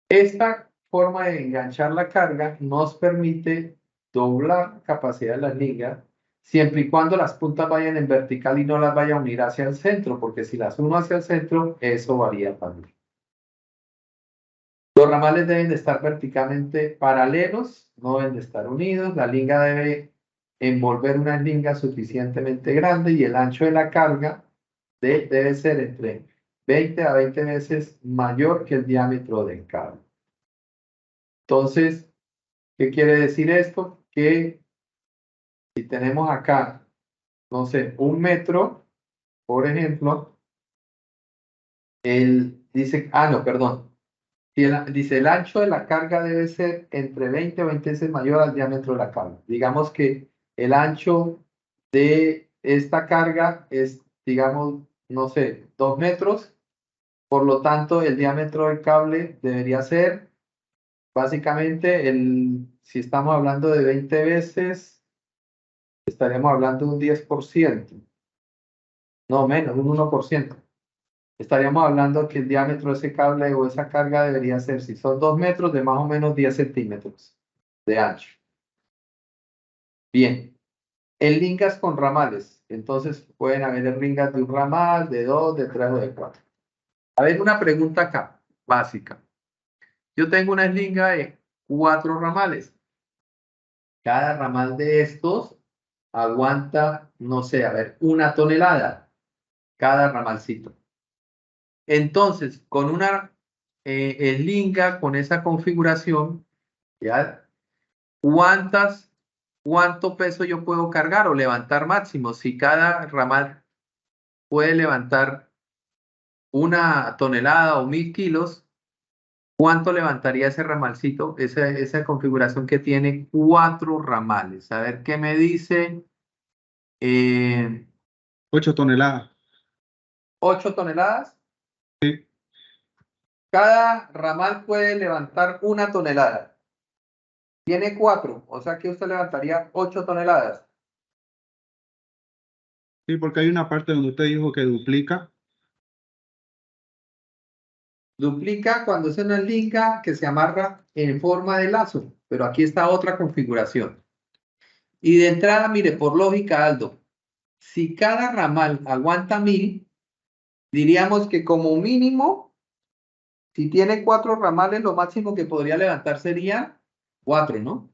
Speaker 1: Esta forma de enganchar la carga nos permite doblar la capacidad de las ligas siempre y cuando las puntas vayan en vertical y no las vaya a unir hacia el centro, porque si las uno hacia el centro, eso varía también. Los ramales deben de estar verticalmente paralelos, no deben de estar unidos. La linga debe envolver una linga suficientemente grande y el ancho de la carga debe ser entre 20 a 20 veces mayor que el diámetro del cable. Entonces, ¿qué quiere decir esto? Que si tenemos acá, no sé, 1 metro, por ejemplo, dice, no, perdón. Dice, el ancho de la carga debe ser entre 20 o 20 veces mayor al diámetro de la carga. Digamos que el ancho de esta carga es, digamos, no sé, 2 metros. Por lo tanto, el diámetro del cable debería ser, básicamente, si estamos hablando de 20 veces, estaríamos hablando de un 10%. No, menos, un 1%. Estaríamos hablando que el diámetro de ese cable o esa carga debería ser, si son 2 metros, de más o menos 10 centímetros de ancho. Bien, en lingas con ramales, entonces pueden haber lingas de un ramal, de 2, de 3 o de 4. A ver, una pregunta acá, básica. Yo tengo una eslinga de 4 ramales. Cada ramal de estos aguanta, no sé, a ver, 1 tonelada, cada ramalcito. Entonces, con una eslinga, con esa configuración, ¿ya? ¿Cuánto peso yo puedo cargar o levantar máximo? Si cada ramal puede levantar 1 tonelada o 1000 kilos, ¿cuánto levantaría ese ramalcito? Esa configuración que tiene 4 ramales. A ver qué me dice.
Speaker 2: 8 toneladas.
Speaker 1: 8 toneladas.
Speaker 2: Sí.
Speaker 1: Cada ramal puede levantar 1 tonelada. Tiene 4, o sea que usted levantaría 8 toneladas.
Speaker 2: Sí, porque hay una parte donde usted dijo que duplica.
Speaker 1: Duplica cuando es una liga que se amarra en forma de lazo, pero aquí está otra configuración. Y de entrada, mire, por lógica, Aldo, si cada ramal aguanta 1000, diríamos que como mínimo, si tiene 4 ramales, lo máximo que podría levantar sería 4, ¿no?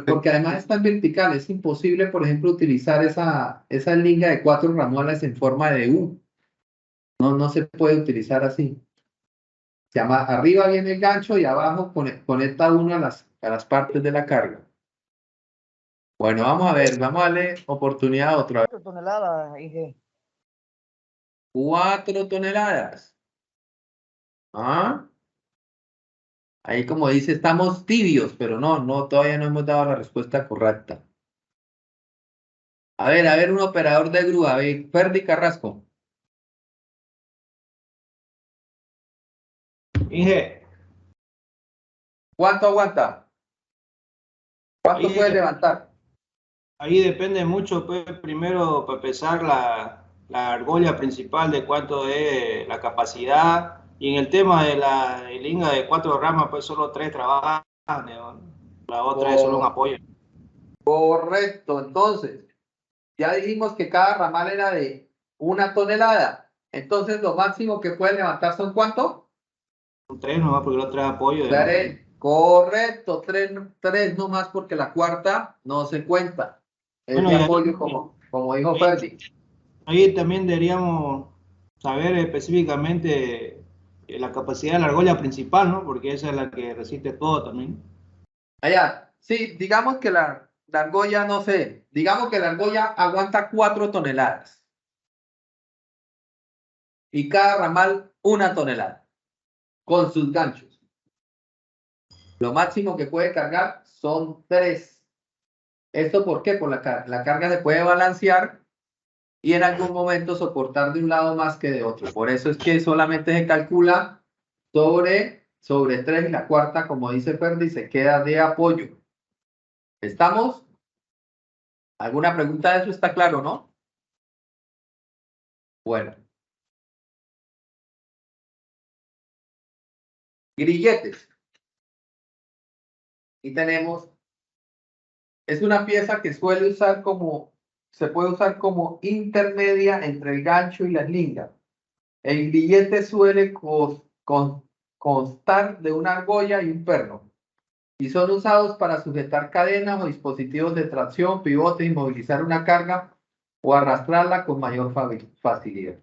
Speaker 1: Porque además está en vertical, es imposible, por ejemplo, utilizar esa liga de 4 ramales en forma de U. No se puede utilizar así. Se llama, arriba viene el gancho y abajo conecta uno a las partes de la carga. Bueno, vamos a ver, vamos a darle oportunidad a otra vez.
Speaker 3: 4 toneladas, Inge.
Speaker 1: 4 toneladas. ¿Ah? Ahí como dice, estamos tibios, pero no, todavía no hemos dado la respuesta correcta. A ver, un operador de grúa, a ver, Ferdi Carrasco.
Speaker 4: Inge,
Speaker 1: ¿Cuánto aguanta? ¿Cuánto
Speaker 4: ahí,
Speaker 1: puede levantar?
Speaker 4: ahí depende mucho, pues, primero para empezar la argolla principal de cuánto es la capacidad, y en el tema de la linga de 4 ramas, pues solo 3 trabajan, ¿no? La otra es solo un apoyo.
Speaker 1: Correcto, entonces, ya dijimos que cada ramal era de 1 tonelada. Entonces, lo máximo que puede levantar son ¿cuánto?
Speaker 4: Son 3 nomás, porque los 3 apoyos.
Speaker 1: Correcto, 3 nomás porque la cuarta no se cuenta. Es
Speaker 4: Bueno,
Speaker 1: de
Speaker 4: y
Speaker 1: apoyo, como dijo Ferdi.
Speaker 4: ahí también deberíamos saber específicamente la capacidad de la argolla principal, ¿no? Porque esa es la que resiste todo también.
Speaker 1: Allá, sí, digamos que la argolla, no sé, digamos que la argolla aguanta 4 toneladas. Y cada ramal 1 tonelada, con sus ganchos. Lo máximo que puede cargar son 3. ¿Esto por qué? Por la carga se puede balancear y en algún momento soportar de un lado más que de otro. Por eso es que solamente se calcula sobre 3 y la cuarta, como dice Ferdi, se queda de apoyo. ¿Estamos? ¿Alguna pregunta de eso? ¿Está claro, no? Bueno. Grilletes. Y tenemos, es una pieza que se puede usar como intermedia entre el gancho y las lingas. El grillete suele constar de una argolla y un perno. Y son usados para sujetar cadenas o dispositivos de tracción, pivotes, inmovilizar una carga o arrastrarla con mayor facilidad.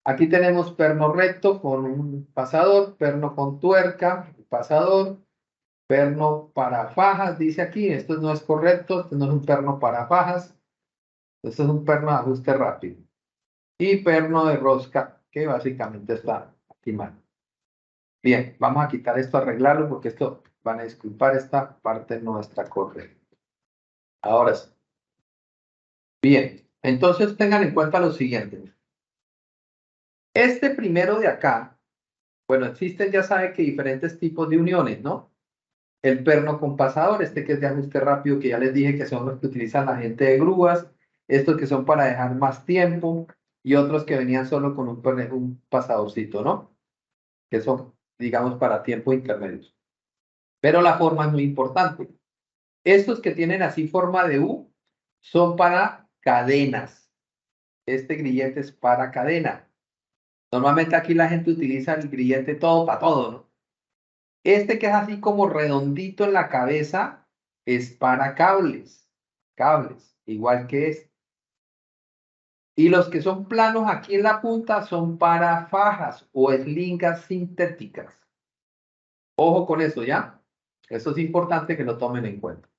Speaker 1: Aquí tenemos perno recto con un pasador, perno con tuerca, pasador, perno para fajas, dice aquí. Esto no es correcto, esto no es un perno para fajas, esto es un perno de ajuste rápido. Y perno de rosca, que básicamente está aquí mal. Bien, vamos a quitar esto, arreglarlo, porque esto, van a disculpar, esta parte no está correcta. Ahora sí. Bien, entonces tengan en cuenta lo siguiente. Este primero de acá, bueno, existen, ya sabe que diferentes tipos de uniones, ¿no? El perno con pasador, que es de ajuste rápido, que ya les dije que son los que utilizan la gente de grúas, estos que son para dejar más tiempo, y otros que venían solo con un pasadorcito, ¿no? Que son, digamos, para tiempos intermedios. Pero la forma es muy importante. Estos que tienen así forma de U son para cadenas. Este grillete es para cadena. Normalmente aquí la gente utiliza el grillete todo para todo, ¿no? Este que es así como redondito en la cabeza es para cables, igual que este. Y los que son planos aquí en la punta son para fajas o eslingas sintéticas. Ojo con eso, ¿ya? Eso es importante que lo tomen en cuenta.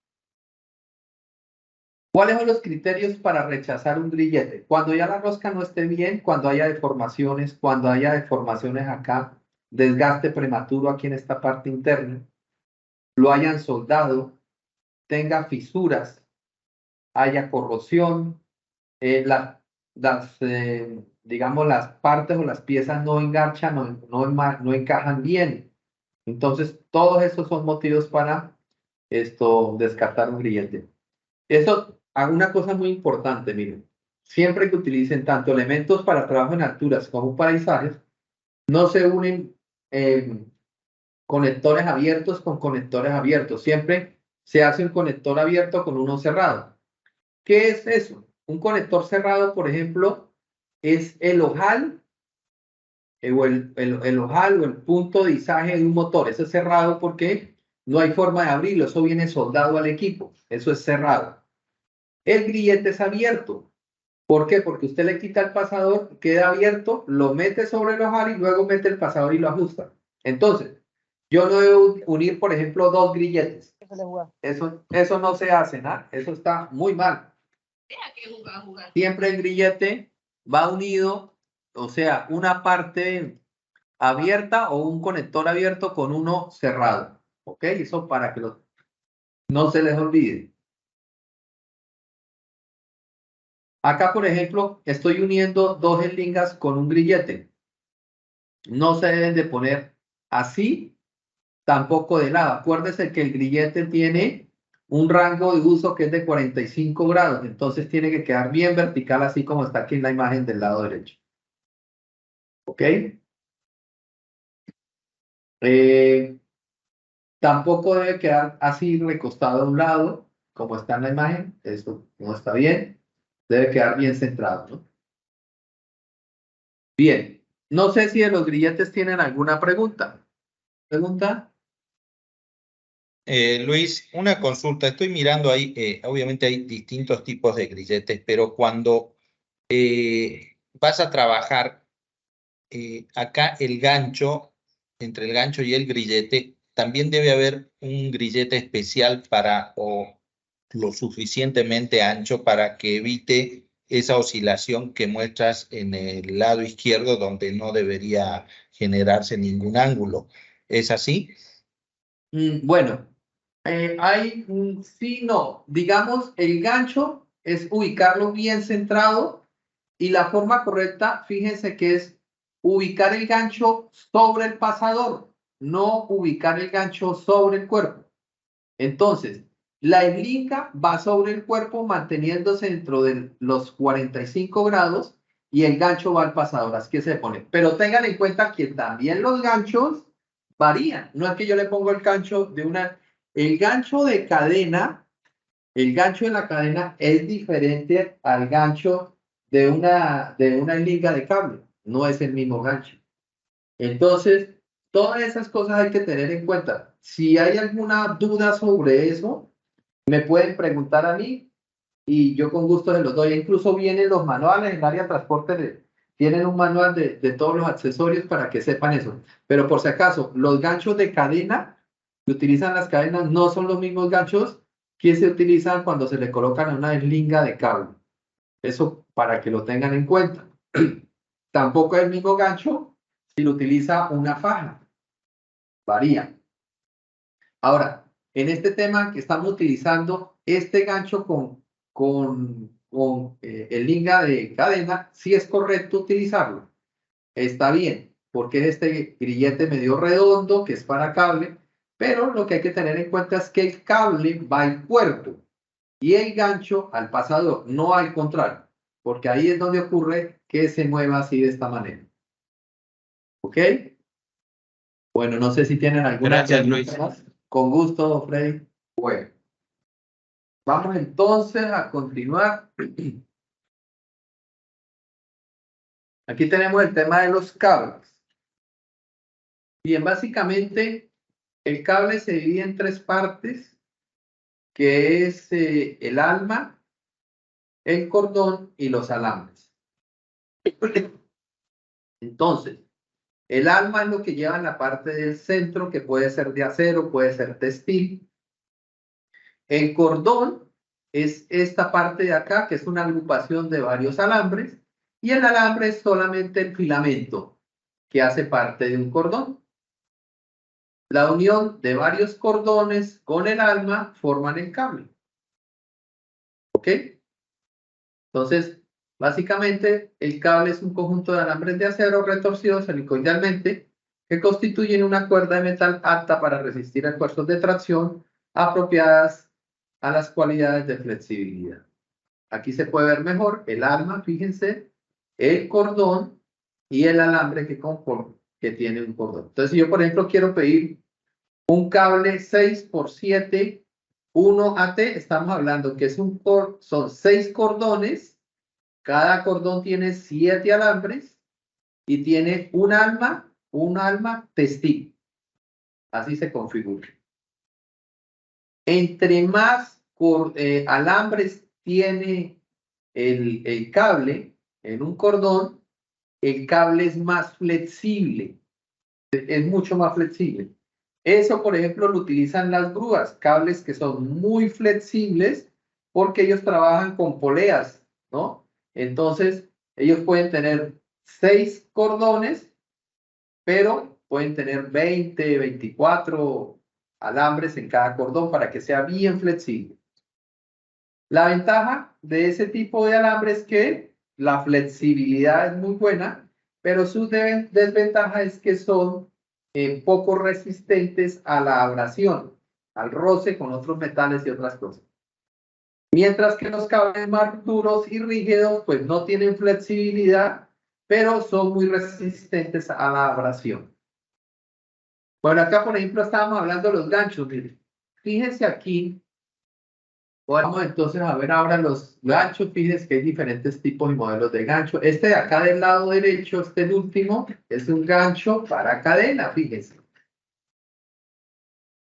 Speaker 1: ¿Cuáles son los criterios para rechazar un grillete? Cuando ya la rosca no esté bien, cuando haya deformaciones acá, desgaste prematuro aquí en esta parte interna, lo hayan soldado, tenga fisuras, haya corrosión, digamos, las partes o las piezas no enganchan, no encajan bien. Entonces, todos esos son motivos para descartar un grillete. Eso, hago una cosa muy importante, miren. Siempre que utilicen tanto elementos para trabajo en alturas como paisajes, no se unen conectores abiertos con conectores abiertos. Siempre se hace un conector abierto con uno cerrado. ¿Qué es eso? Un conector cerrado, por ejemplo, es el ojal el ojal o el punto de izaje de un motor. Eso es cerrado porque no hay forma de abrirlo. Eso viene soldado al equipo. Eso es cerrado. El grillete es abierto. ¿Por qué? Porque usted le quita el pasador, queda abierto, lo mete sobre el ojal y luego mete el pasador y lo ajusta. Entonces, yo no debo unir, por ejemplo, dos grilletes. Eso no se hace, ¿no? Eso está muy mal. Siempre el grillete va unido, o sea, una parte abierta o un conector abierto con uno cerrado. ¿Ok? Eso para que no se les olvide. Acá, por ejemplo, estoy uniendo dos eslingas con un grillete. No se deben de poner así, tampoco de lado. Acuérdese que el grillete tiene un rango de uso que es de 45 grados. Entonces tiene que quedar bien vertical, así como está aquí en la imagen del lado derecho. ¿Ok? Tampoco debe quedar así recostado a un lado, como está en la imagen. Esto no está bien. Debe quedar bien centrado, ¿no? Bien. No sé si de los grilletes tienen alguna pregunta. ¿Pregunta?
Speaker 3: Luis, una consulta. Estoy mirando ahí, obviamente hay distintos tipos de grilletes, pero cuando vas a trabajar, acá el gancho, entre el gancho y el grillete, también debe haber un grillete especial o lo suficientemente ancho para que evite esa oscilación que muestras en el lado izquierdo donde no debería generarse ningún ángulo. ¿Es así?
Speaker 1: Bueno, sí, no. Digamos, el gancho es ubicarlo bien centrado y la forma correcta, fíjense que es ubicar el gancho sobre el pasador, no ubicar el gancho sobre el cuerpo. Entonces, la eslinga va sobre el cuerpo manteniéndose dentro de los 45 grados y el gancho va al pasador, así que se pone. Pero tengan en cuenta que también los ganchos varían. No es que yo le pongo el gancho el gancho de cadena, el gancho de la cadena es diferente al gancho de una eslinga de cable. No es el mismo gancho. Entonces, todas esas cosas hay que tener en cuenta. Si hay alguna duda sobre eso, me pueden preguntar a mí y yo con gusto se los doy. Incluso vienen los manuales en área de transporte, tienen un manual de todos los accesorios para que sepan eso. Pero por si acaso, los ganchos de cadena que utilizan las cadenas no son los mismos ganchos que se utilizan cuando se le colocan a una eslinga de cable. Eso para que lo tengan en cuenta. Tampoco es el mismo gancho si lo utiliza una faja. Varía. Ahora, en este tema que estamos utilizando, este gancho con el linga de cadena, sí es correcto utilizarlo. Está bien, porque es este grillete medio redondo que es para cable, pero lo que hay que tener en cuenta es que el cable va al puerto y el gancho al pasador, no al contrario, porque ahí es donde ocurre que se mueva así de esta manera. ¿Ok? Bueno, no sé si tienen alguna pregunta más. Con gusto, Freddy. Bueno, vamos entonces a continuar. Aquí tenemos el tema de los cables. Bien, básicamente el cable se divide en tres partes, que es el alma, el cordón y los alambres. Entonces, el alma es lo que lleva en la parte del centro, que puede ser de acero, puede ser textil. El cordón es esta parte de acá, que es una agrupación de varios alambres, y el alambre es solamente el filamento que hace parte de un cordón. La unión de varios cordones con el alma forman el cable. ¿Ok? Entonces, básicamente, el cable es un conjunto de alambres de acero retorcidos helicoidalmente que constituyen una cuerda de metal apta para resistir a esfuerzos de tracción apropiadas a las cualidades de flexibilidad. Aquí se puede ver mejor el alma, fíjense, el cordón y el alambre que tiene un cordón. Entonces, si yo, por ejemplo, quiero pedir un cable 6x7, 1AT, estamos hablando que son 6 cordones, cada cordón tiene 7 alambres y tiene un alma testigo. Así se configura. Entre más alambres tiene el cable en un cordón, el cable es más flexible, es mucho más flexible. Eso, por ejemplo, lo utilizan las grúas, cables que son muy flexibles porque ellos trabajan con poleas, ¿no? Entonces, ellos pueden tener 6 cordones, pero pueden tener 20, 24 alambres en cada cordón para que sea bien flexible. La ventaja de ese tipo de alambre es que la flexibilidad es muy buena, pero su desventaja es que son poco resistentes a la abrasión, al roce con otros metales y otras cosas. Mientras que los cables más duros y rígidos pues no tienen flexibilidad, pero son muy resistentes a la abrasión. Bueno, acá por ejemplo estábamos hablando de los ganchos. Miren. Fíjense aquí. Vamos entonces a ver ahora los ganchos. Fíjense que hay diferentes tipos y modelos de gancho. Este de acá del lado derecho, el último, es un gancho para cadena, fíjense.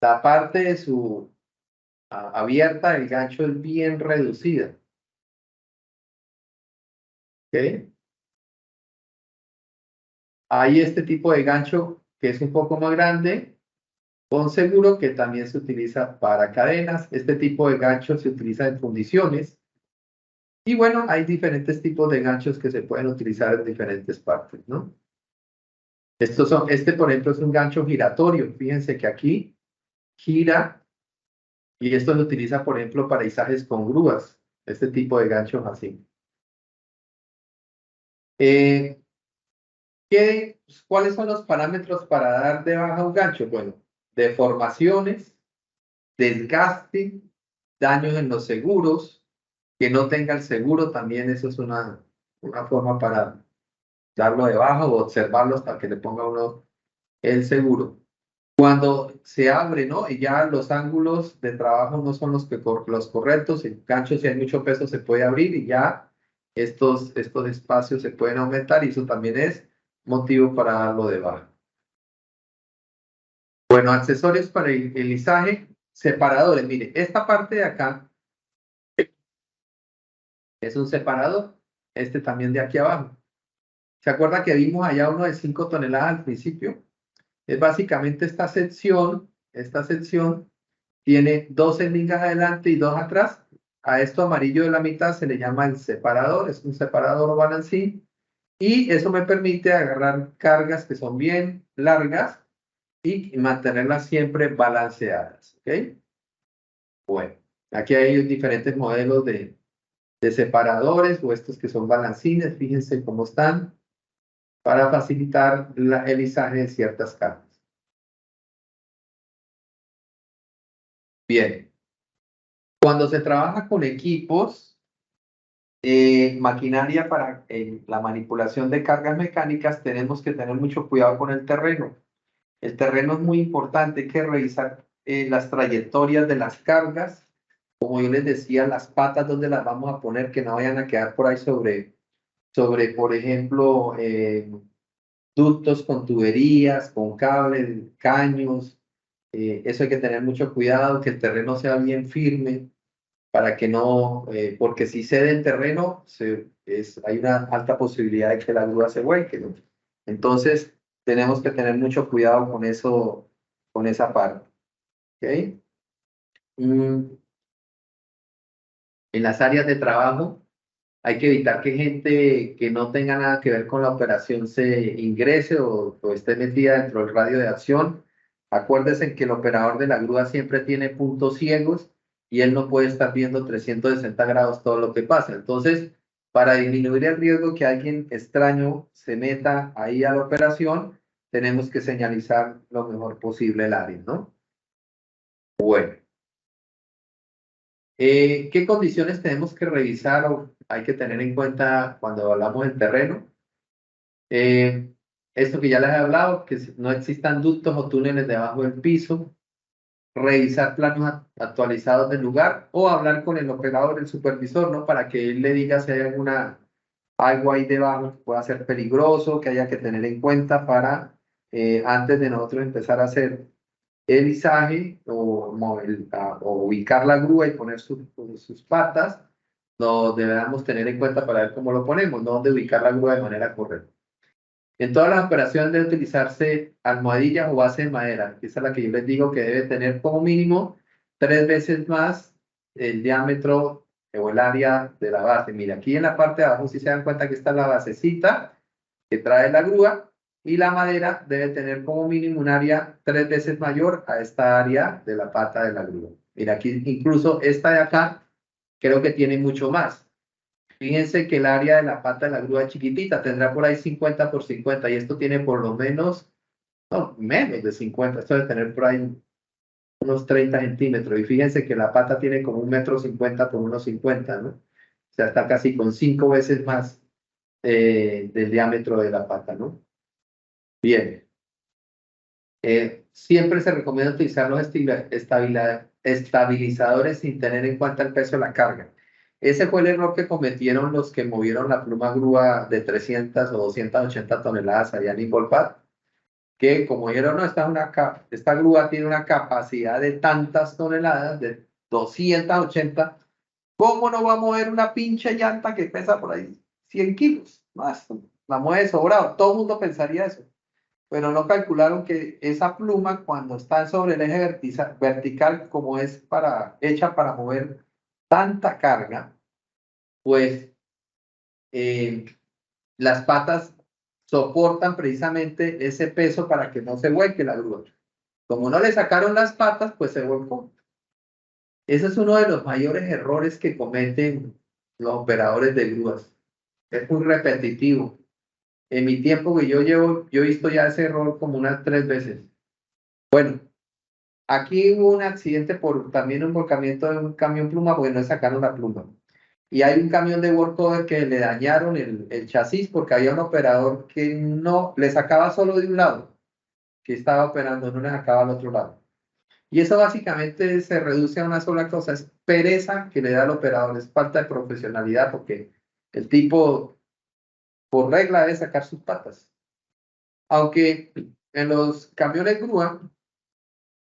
Speaker 1: La parte de su abierta del gancho es bien reducida. ¿Ok? Hay este tipo de gancho que es un poco más grande, con seguro, que también se utiliza para cadenas. Este tipo de gancho se utiliza en fundiciones. Y bueno, hay diferentes tipos de ganchos que se pueden utilizar en diferentes partes, ¿no? Este, por ejemplo, es un gancho giratorio. Fíjense que aquí gira y esto se utiliza, por ejemplo, para izajes con grúas. Este tipo de ganchos así. ¿Cuáles son los parámetros para dar de baja un gancho? Bueno, deformaciones, desgaste, daños en los seguros, que no tenga el seguro, también eso es una forma para darlo de baja o observarlo hasta que le ponga uno el seguro. Cuando se abre, ¿no? Y ya los ángulos de trabajo no son los correctos, el gancho, si hay mucho peso, se puede abrir y ya estos espacios se pueden aumentar y eso también es motivo para darlo de baja. Bueno, accesorios para el izaje, separadores. Mire, esta parte de acá es un separador, este también de aquí abajo. ¿Se acuerda que vimos allá uno de 5 toneladas al principio? Es básicamente esta sección tiene 2 seringas adelante y 2 atrás. A esto amarillo de la mitad se le llama el separador, es un separador balancín. Y eso me permite agarrar cargas que son bien largas y mantenerlas siempre balanceadas. ¿Ok? Bueno, aquí hay diferentes modelos de separadores o estos que son balancines. Fíjense cómo están para facilitar el izaje de ciertas cargas. Bien. Cuando se trabaja con equipos, maquinaria para la manipulación de cargas mecánicas, tenemos que tener mucho cuidado con el terreno. El terreno es muy importante, hay que revisar las trayectorias de las cargas. Como yo les decía, las patas donde las vamos a poner, que no vayan a quedar por ahí sobre por ejemplo, ductos con tuberías, con cables, caños. Eso hay que tener mucho cuidado, que el terreno sea bien firme para que no, porque si cede el terreno, hay una alta posibilidad de que la grúa se vuelque, ¿no? Entonces, tenemos que tener mucho cuidado con eso, con esa parte. ¿Ok? En las áreas de trabajo hay que evitar que gente que no tenga nada que ver con la operación se ingrese o esté metida dentro del radio de acción. Acuérdense que el operador de la grúa siempre tiene puntos ciegos y él no puede estar viendo 360 grados todo lo que pasa. Entonces, para disminuir el riesgo que alguien extraño se meta ahí a la operación, tenemos que señalizar lo mejor posible el área, ¿no? Bueno. ¿Qué condiciones tenemos que revisar o hay que tener en cuenta cuando hablamos del terreno? Esto que ya les he hablado, que no existan ductos o túneles debajo del piso, revisar planos actualizados del lugar o hablar con el operador, el supervisor, ¿no? Para que él le diga si hay algo ahí debajo que pueda ser peligroso, que haya que tener en cuenta para, antes de nosotros empezar a hacer el izaje o ubicar la grúa y poner sus patas, lo debemos tener en cuenta para ver cómo lo ponemos, ¿no? Dónde ubicar la grúa de manera correcta. En todas las operaciones debe utilizarse almohadillas o base de madera, que esa es la que yo les digo que debe tener como mínimo 3 veces más el diámetro o el área de la base. Mira, aquí en la parte de abajo si se dan cuenta que está la basecita que trae la grúa, y la madera debe tener como mínimo un área 3 veces mayor a esta área de la pata de la grúa. Mira, aquí incluso esta de acá creo que tiene mucho más. Fíjense que el área de la pata de la grúa es chiquitita, tendrá por ahí 50 por 50 y esto tiene por lo menos, no, menos de 50, esto debe tener por ahí unos 30 centímetros. Y fíjense que la pata tiene como 1,50 m por 1,50 m, ¿no? O sea, está casi con 5 veces más del diámetro de la pata, ¿no? Bien. Siempre se recomienda utilizar los estabilizadores sin tener en cuenta el peso de la carga. Ese fue el error que cometieron los que movieron la pluma grúa de 300 o 280 toneladas allá en Ingolpat, que como dijeron, no, esta grúa tiene una capacidad de tantas toneladas, de 280, ¿cómo no va a mover una pinche llanta que pesa por ahí 100 kilos? Más, la mueve sobrado. Todo el mundo pensaría eso. Pero no calcularon que esa pluma, cuando está sobre el eje vertical, como es hecha para mover tanta carga, pues las patas soportan precisamente ese peso para que no se vuelque la grúa. Como no le sacaron las patas, pues se volcó. Ese es uno de los mayores errores que cometen los operadores de grúas. Es muy repetitivo. En mi tiempo que yo llevo, yo he visto ya ese error como unas 3 veces. Bueno, aquí hubo un accidente por también un volcamiento de un camión pluma, porque no le sacaron la pluma. Y hay un camión de workover que le dañaron el chasis porque había un operador que no le sacaba solo de un lado, que estaba operando, no le sacaba al otro lado. Y eso básicamente se reduce a una sola cosa, es pereza que le da al operador, es falta de profesionalidad porque el tipo por regla debe sacar sus patas. Aunque en los camiones grúa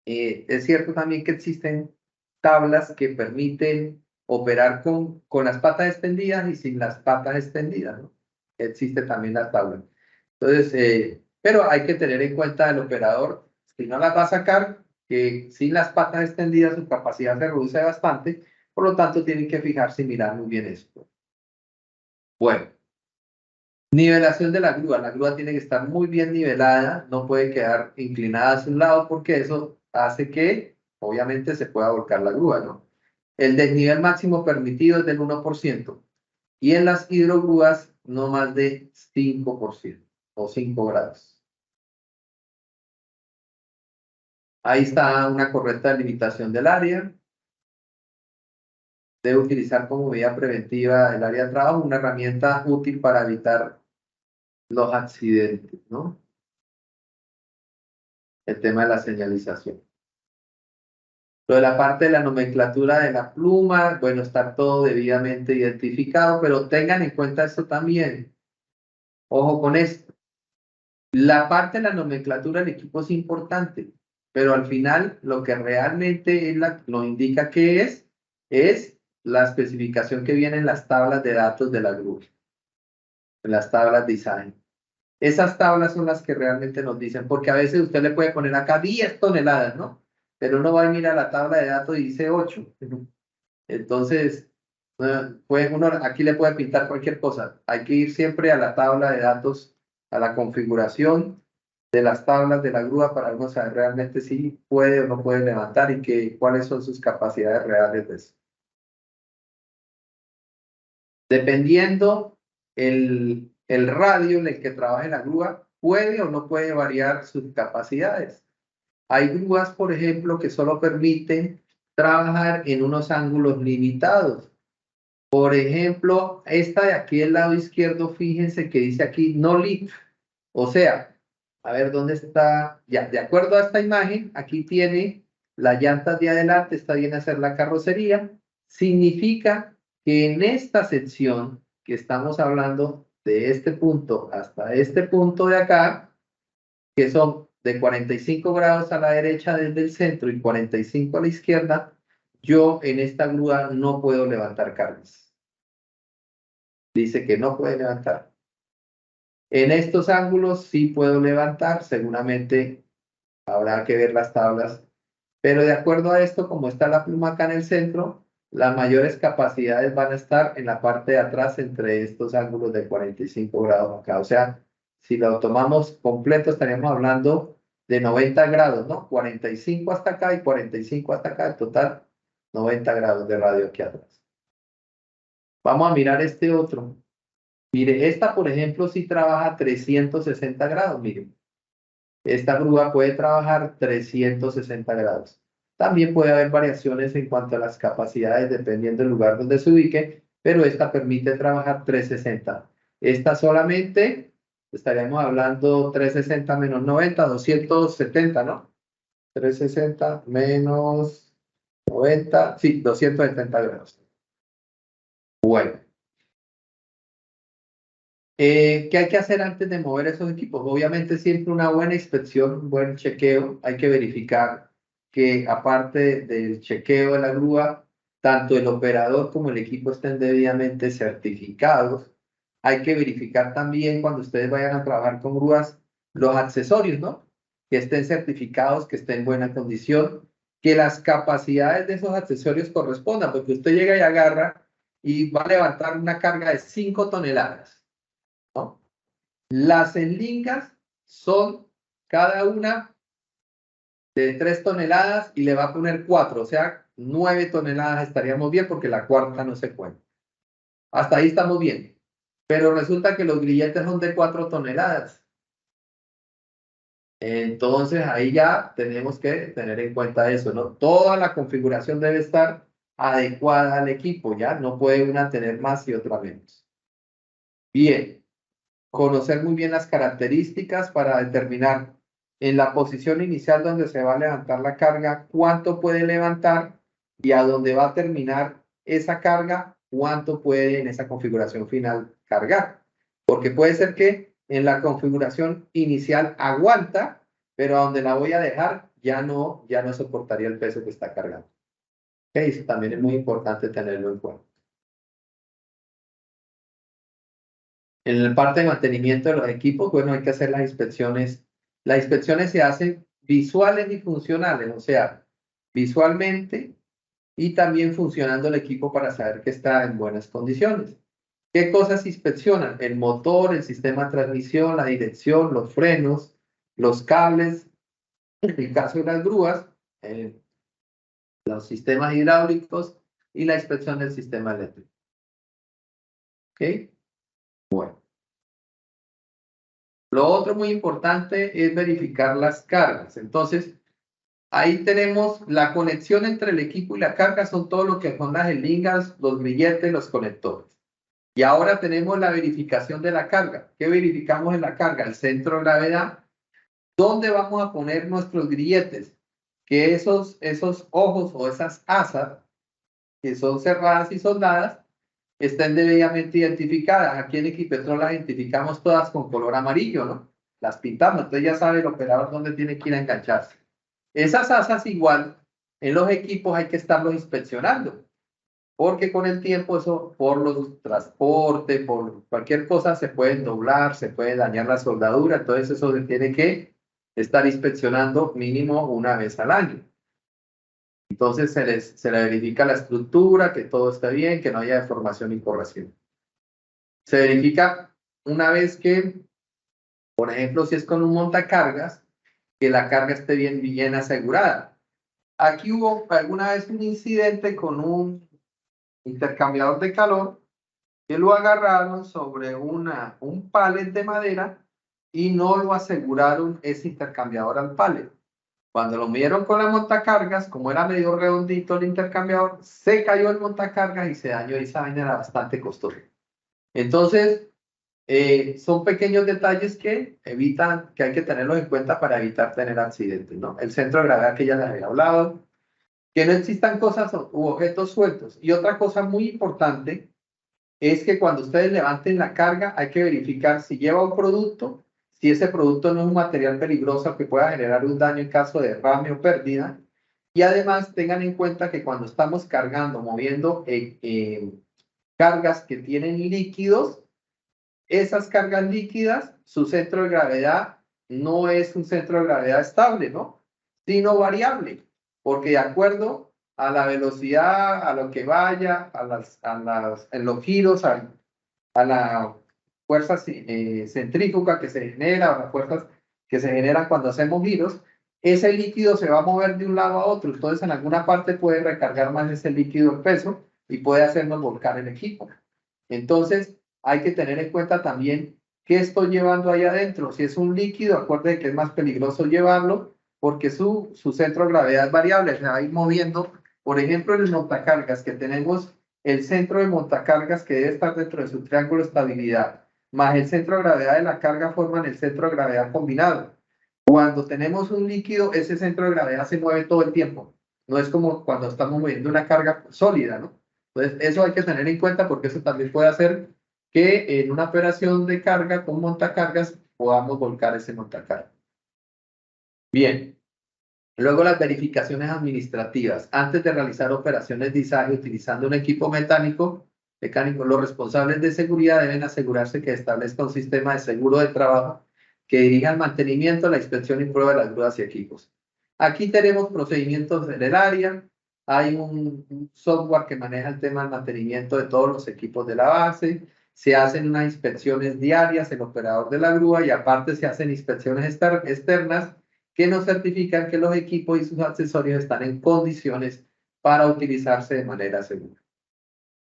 Speaker 1: es cierto también que existen tablas que permiten operar con las patas extendidas y sin las patas extendidas, ¿no? Existe también la tabla. Entonces, pero hay que tener en cuenta el operador, si no las va a sacar, que sin las patas extendidas su capacidad se reduce bastante, por lo tanto tienen que fijarse y mirar muy bien esto. Bueno, nivelación de la grúa tiene que estar muy bien nivelada, no puede quedar inclinada hacia un lado porque eso hace que obviamente se pueda volcar la grúa, ¿no? El desnivel máximo permitido es del 1% y en las hidrogrúas no más de 5% o 5 grados. Ahí está una correcta delimitación del área. Debe utilizar como medida preventiva el área de trabajo, una herramienta útil para evitar los accidentes, ¿no? El tema de la señalización. Lo de la parte de la nomenclatura de la pluma, bueno, está todo debidamente identificado, pero tengan en cuenta esto también. Ojo con esto. La parte de la nomenclatura del equipo es importante, pero al final lo que realmente lo indica que es la especificación que viene en las tablas de datos de la grúa, en las tablas de izaje. Esas tablas son las que realmente nos dicen, porque a veces usted le puede poner acá 10 toneladas, ¿no? Pero uno va a mirar la tabla de datos y dice 8. Entonces, Pues uno aquí le puede pintar cualquier cosa. Hay que ir siempre a la tabla de datos, a la configuración de las tablas de la grúa para uno saber realmente si puede o no puede levantar y cuáles son sus capacidades reales de eso. Dependiendo el radio en el que trabaje la grúa, puede o no puede variar sus capacidades. Hay grúas, por ejemplo, que solo permiten trabajar en unos ángulos limitados. Por ejemplo, esta de aquí del lado izquierdo, fíjense que dice aquí no lift. O sea, a ver dónde está. Ya, de acuerdo a esta imagen, aquí tiene las llantas de adelante, está bien hacer la carrocería. Significa que en esta sección que estamos hablando, de este punto hasta este punto de acá, que son de 45 grados a la derecha desde el centro y 45 a la izquierda, yo en esta grúa no puedo levantar cargas. Dice que no puede levantar. En estos ángulos sí puedo levantar, seguramente habrá que ver las tablas, pero de acuerdo a esto, como está la pluma acá en el centro, las mayores capacidades van a estar en la parte de atrás entre estos ángulos de 45 grados acá. O sea, si lo tomamos completo, estaríamos hablando de 90 grados, ¿no? 45 hasta acá y 45 hasta acá, en total 90 grados de radio aquí atrás. Vamos a mirar este otro. Mire, esta, por ejemplo, sí trabaja 360 grados, miren. Esta grúa puede trabajar 360 grados. También puede haber variaciones en cuanto a las capacidades dependiendo del lugar donde se ubique, pero esta permite trabajar 360. Esta solamente, estaríamos hablando 360 menos 90, 270, ¿no? 360 menos 90, sí, 270 grados. Bueno. ¿Qué hay que hacer antes de mover esos equipos? Obviamente siempre una buena inspección, un buen chequeo. Hay que verificar que aparte del chequeo de la grúa, tanto el operador como el equipo estén debidamente certificados. Hay que verificar también cuando ustedes vayan a trabajar con grúas los accesorios, ¿no? Que estén certificados, que estén en buena condición, que las capacidades de esos accesorios correspondan, porque usted llega y agarra y va a levantar una carga de 5 toneladas. ¿No? Las enlingas son cada una de 3 toneladas y le va a poner 4, o sea, 9 toneladas estaríamos bien porque la cuarta no se cuenta. Hasta ahí estamos bien. Pero resulta que los grilletes son de 4 toneladas. Entonces ahí ya tenemos que tener en cuenta eso, ¿no? Toda la configuración debe estar adecuada al equipo, ¿ya? No puede una tener más y otra menos. Bien. Conocer muy bien las características para determinar en la posición inicial donde se va a levantar la carga, cuánto puede levantar y a dónde va a terminar esa carga, cuánto puede en esa configuración final cargar. Porque puede ser que en la configuración inicial aguanta, pero a donde la voy a dejar ya no soportaría el peso que está cargando. Okay, eso también es muy importante tenerlo en cuenta. En la parte de mantenimiento de los equipos, bueno, hay que hacer las inspecciones. Las inspecciones se hacen visuales y funcionales, o sea, visualmente y también funcionando el equipo para saber que está en buenas condiciones. ¿Qué cosas inspeccionan? El motor, el sistema de transmisión, la dirección, los frenos, los cables, en el caso de las grúas, los sistemas hidráulicos y la inspección del sistema eléctrico. ¿Ok? Bueno. Lo otro muy importante es verificar las cargas. Entonces, ahí tenemos la conexión entre el equipo y la carga, son todo lo que son las enlingas, los grilletes, los conectores. Y ahora tenemos la verificación de la carga. ¿Qué verificamos en la carga? El centro de gravedad. ¿Dónde vamos a poner nuestros grilletes? Que esos ojos o esas asas, que son cerradas y soldadas, estén debidamente identificadas. Aquí en Equipetrol las identificamos todas con color amarillo, ¿no? Las pintamos, entonces ya sabe el operador dónde tiene que ir a engancharse. Esas asas igual, en los equipos hay que estarlos inspeccionando, porque con el tiempo eso, por los transportes, por cualquier cosa, se pueden doblar, se puede dañar la soldadura, entonces eso se tiene que estar inspeccionando mínimo una vez al año. Entonces se le verifica la estructura, que todo está bien, que no haya deformación ni corrosión. Se verifica una vez que, por ejemplo, si es con un montacargas, que la carga esté bien asegurada. Aquí hubo alguna vez un incidente con un intercambiador de calor que lo agarraron sobre un pallet de madera y no lo aseguraron ese intercambiador al pallet. Cuando lo midieron con la montacargas, como era medio redondito el intercambiador, se cayó el montacargas y se dañó, y esa vaina era bastante costosa. Entonces, son pequeños detalles que evitan, que hay que tenerlos en cuenta para evitar tener accidentes, ¿no? El centro de gravedad que ya les había hablado, que no existan cosas u objetos sueltos. Y otra cosa muy importante es que cuando ustedes levanten la carga, hay que verificar si lleva un producto, si ese producto no es un material peligroso que pueda generar un daño en caso de derrame o pérdida. Y además tengan en cuenta que cuando estamos cargando, moviendo cargas que tienen líquidos, esas cargas líquidas, su centro de gravedad no es un centro de gravedad estable, ¿no? Sino variable, porque de acuerdo a la velocidad, a lo que vaya, en los giros, a la fuerza centrífuga que se genera, o las fuerzas que se generan cuando hacemos giros, ese líquido se va a mover de un lado a otro. Entonces, en alguna parte puede recargar más ese líquido el peso y puede hacernos volcar el equipo. Entonces, hay que tener en cuenta también qué estoy llevando ahí adentro. Si es un líquido, acuérdense que es más peligroso llevarlo porque su centro de gravedad es variable, se va a ir moviendo. Por ejemplo, en el montacargas, que tenemos el centro de montacargas que debe estar dentro de su triángulo de estabilidad, más el centro de gravedad de la carga forman el centro de gravedad combinado. Cuando tenemos un líquido, ese centro de gravedad se mueve todo el tiempo. No es como cuando estamos moviendo una carga sólida, ¿no? Entonces, eso hay que tener en cuenta porque eso también puede hacer que en una operación de carga con montacargas podamos volcar ese montacargas. Bien. Luego las verificaciones administrativas. Antes de realizar operaciones de izaje utilizando un equipo mecánico, los responsables de seguridad deben asegurarse que establezca un sistema de seguro de trabajo que dirija el mantenimiento, la inspección y prueba de las grúas y equipos. Aquí tenemos procedimientos en el área. Hay un software que maneja el tema del mantenimiento de todos los equipos de la base. Se hacen unas inspecciones diarias, el operador de la grúa, y aparte se hacen inspecciones externas que nos certifican que los equipos y sus accesorios están en condiciones para utilizarse de manera segura.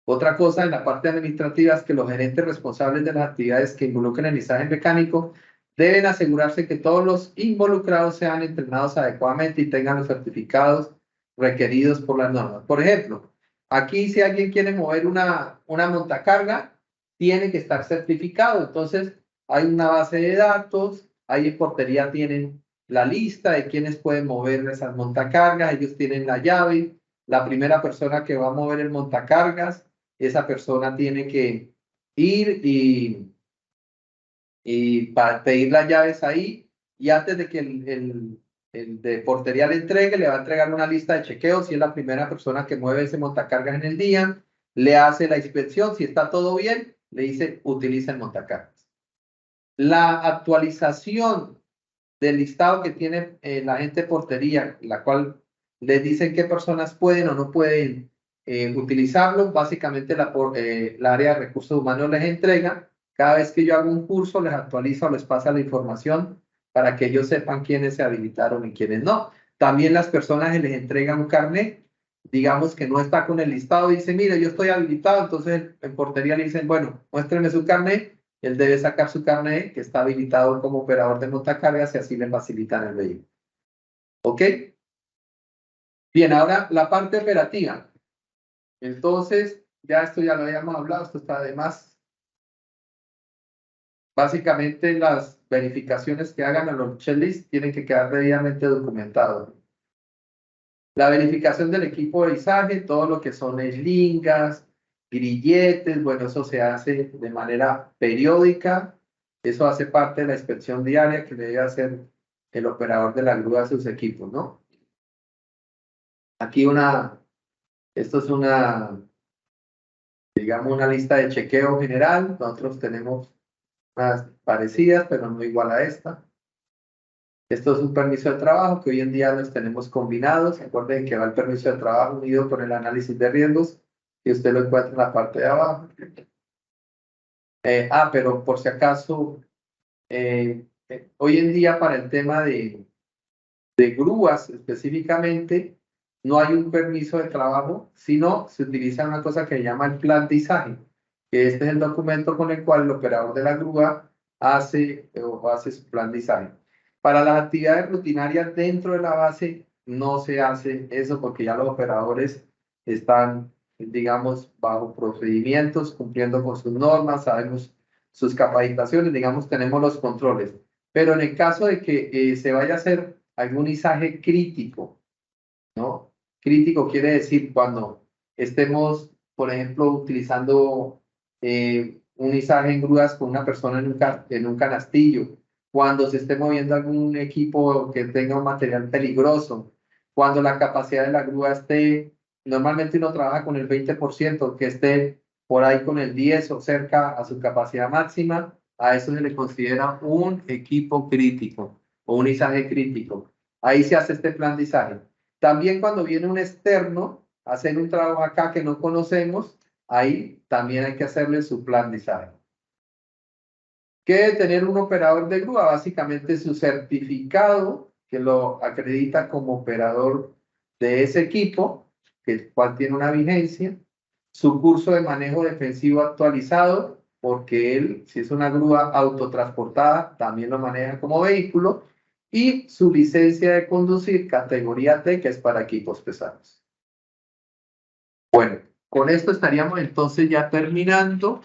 Speaker 1: Otra cosa en la parte administrativa es que los gerentes responsables de las actividades que involucren el izaje mecánico deben asegurarse que todos los involucrados sean entrenados adecuadamente y tengan los certificados requeridos por las normas. Por ejemplo, aquí si alguien quiere mover una montacarga, tiene que estar certificado. Entonces, hay una base de datos, ahí en portería tienen la lista de quienes pueden mover esas montacargas, ellos tienen la llave, la primera persona que va a mover el montacargas, esa persona tiene que ir y para pedir las llaves ahí, y antes de que el de portería le entregue, le va a entregar una lista de chequeo, si es la primera persona que mueve ese montacargas en el día, le hace la inspección, si está todo bien, le dice utiliza el montacargas. La actualización del listado que tiene la gente de portería, la cual les dicen qué personas pueden o no pueden utilizarlo. Básicamente la área de recursos humanos les entrega. Cada vez que yo hago un curso, les actualizo, les pasa la información para que ellos sepan quiénes se habilitaron y quiénes no. También las personas que les entregan un carnet, digamos que no está con el listado, dice, mire, yo estoy habilitado, entonces en portería le dicen, bueno, muéstrenme su carnet. Él debe sacar su carnet que está habilitado como operador de montacargas y así le facilitan el vehículo. ¿Ok? Bien, ahora la parte operativa. Entonces, ya esto ya lo habíamos hablado, esto está de más. Básicamente las verificaciones que hagan a los checklists tienen que quedar debidamente documentados. La verificación del equipo de izaje, todo lo que son eslingas, grilletes, bueno, eso se hace de manera periódica. Eso hace parte de la inspección diaria que debe hacer el operador de la grúa a sus equipos, ¿no? Aquí esto es digamos, una lista de chequeo general. Nosotros tenemos unas parecidas, pero no igual a esta. Esto es un permiso de trabajo que hoy en día los tenemos combinados. Recuerden que va el permiso de trabajo unido con el análisis de riesgos y usted lo encuentra en la parte de abajo. Pero por si acaso, hoy en día para el tema de grúas específicamente, no hay un permiso de trabajo, sino se utiliza una cosa que se llama el plan de izaje, que este es el documento con el cual el operador de la grúa hace su plan de izaje. Para las actividades rutinarias dentro de la base no se hace eso porque ya los operadores están, digamos, bajo procedimientos, cumpliendo con sus normas, sabemos sus capacitaciones, digamos, tenemos los controles. Pero en el caso de que se vaya a hacer algún izaje crítico, ¿no? Crítico quiere decir cuando estemos, por ejemplo, utilizando un izaje en grúas con una persona en un canastillo, cuando se esté moviendo algún equipo que tenga un material peligroso, cuando la capacidad de la grúa esté, normalmente uno trabaja con el 20%, que esté por ahí con el 10 o cerca a su capacidad máxima, a eso se le considera un equipo crítico o un izaje crítico. Ahí se hace este plan de izaje. También cuando viene un externo a hacer un trabajo acá que no conocemos, ahí también hay que hacerle su plan de izaje. ¿Qué debe tener un operador de grúa? Básicamente su certificado que lo acredita como operador de ese equipo, el cual tiene una vigencia, su curso de manejo defensivo actualizado, porque él, si es una grúa autotransportada, también lo maneja como vehículo, y su licencia de conducir categoría T, que es para equipos pesados. Bueno, con esto estaríamos entonces ya terminando.